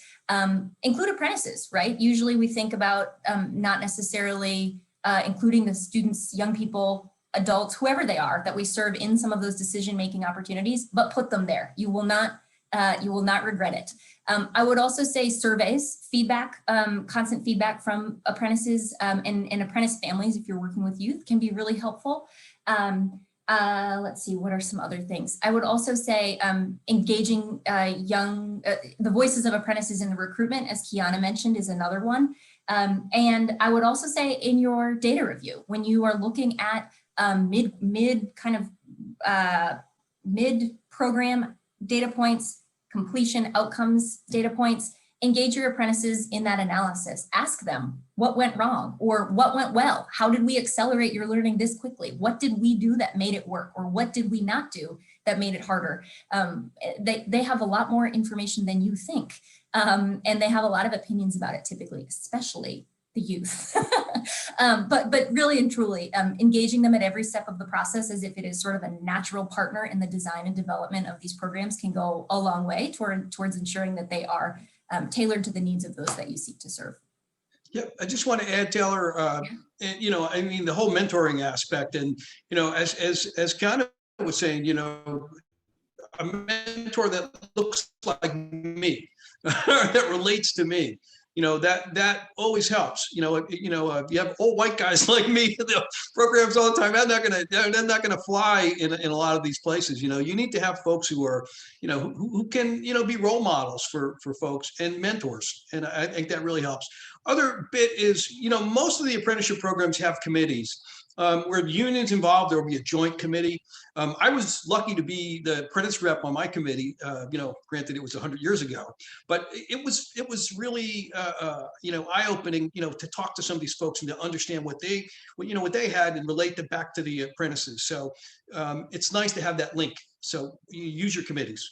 Include apprentices, right? Usually we think about not necessarily including the students, young people, adults, whoever they are that we serve in some of those decision-making opportunities, but put them there. You will not regret it. I would also say surveys, feedback, constant feedback from apprentices and apprentice families, if you're working with youth, can be really helpful. Let's see, what are some other things? I would also say engaging the voices of apprentices in the recruitment, as Keana mentioned, is another one. And I would also say in your data review, when you are looking at mid-program data points, completion outcomes data points, engage your apprentices in that analysis. Ask them what went wrong or what went well. How did we accelerate your learning this quickly? What did we do that made it work, or what did we not do that made it harder? They have a lot more information than you think. And they have a lot of opinions about it typically, especially the youth. But really and truly engaging them at every step of the process as if it is sort of a natural partner in the design and development of these programs can go a long way towards ensuring that they are tailored to the needs of those that you seek to serve. Yep, I just want to add, Taylor, and, you know, I mean, the whole mentoring aspect, and, you know, as Keana was saying, you know, a mentor that looks like me, that relates to me. that always helps. You have old white guys like me, the programs all the time. They're not gonna fly in a lot of these places. You need to have folks who are, who can, be role models for folks and mentors. And I think that really helps. Other bit is, most of the apprenticeship programs have committees. Where the union's involved, there will be a joint committee. I was lucky to be the apprentice rep on my committee. Granted, it was 100 years ago, but it was really eye-opening. To talk to some of these folks and to understand what they had and relate that back to the apprentices. So it's nice to have that link. So you use your committees.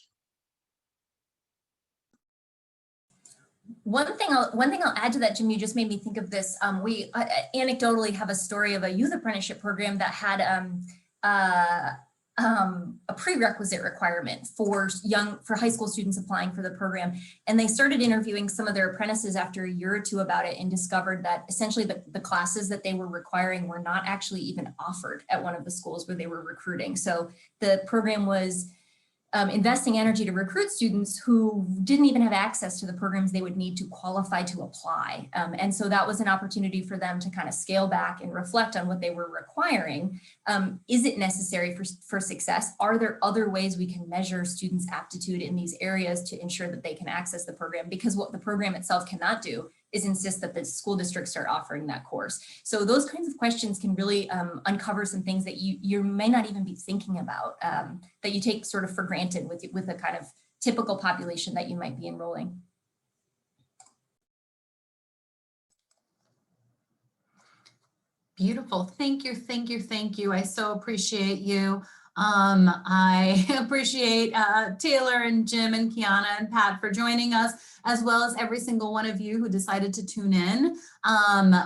One thing I'll add to that, Jim, you just made me think of this. We anecdotally have a story of a youth apprenticeship program that had a prerequisite requirement for high school students applying for the program. And they started interviewing some of their apprentices after a year or two about it and discovered that essentially the classes that they were requiring were not actually even offered at one of the schools where they were recruiting. So the program was investing energy to recruit students who didn't even have access to the programs they would need to qualify to apply. And so that was an opportunity for them to kind of scale back and reflect on what they were requiring. Is it necessary for success? Are there other ways we can measure students' aptitude in these areas to ensure that they can access the program? Because what the program itself cannot do is insist that the school districts start offering that course. So those kinds of questions can really uncover some things that you may not even be thinking about, that you take sort of for granted with the kind of typical population that you might be enrolling. Beautiful. Thank you. Thank you. Thank you. I so appreciate you. I appreciate Taylor and Jim and Keana and Pat for joining us, as well as every single one of you who decided to tune in.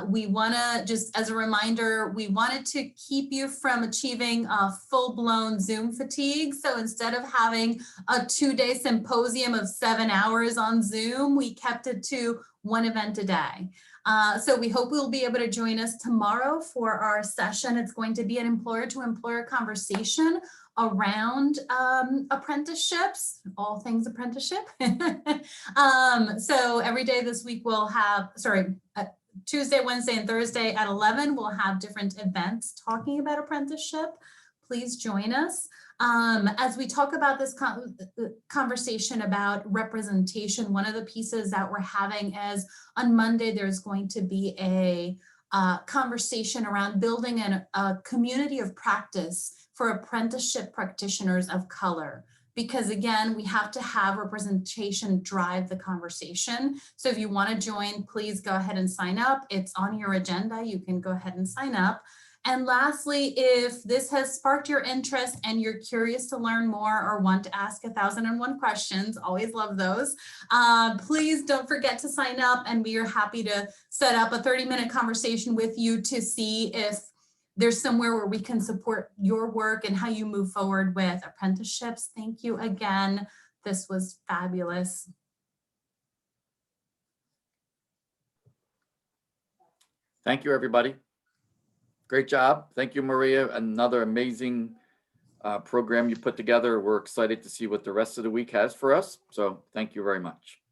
We want to, just as a reminder, we wanted to keep you from achieving full-blown Zoom fatigue. So instead of having a 2-day symposium of 7 hours on Zoom, we kept it to one event a day. So we hope we'll be able to join us tomorrow for our session. It's going to be an employer-to-employer conversation around apprenticeships, all things apprenticeship. So every day this week we'll have, Tuesday, Wednesday, and Thursday at 11, we'll have different events talking about apprenticeship. Please join us. As we talk about this conversation about representation, one of the pieces that we're having is on Monday, there's going to be a conversation around building a community of practice for apprenticeship practitioners of color. Because again, we have to have representation drive the conversation. So if you want to join, please go ahead and sign up. It's on your agenda. You can go ahead and sign up. And lastly, if this has sparked your interest and you're curious to learn more or want to ask 1,001 questions, always love those, please don't forget to sign up, and we are happy to set up a 30-minute conversation with you to see if there's somewhere where we can support your work and how you move forward with apprenticeships. Thank you again. This was fabulous. Thank you, everybody. Great job. Thank you, Maria. Another amazing program you put together. We're excited to see what the rest of the week has for us. So thank you very much.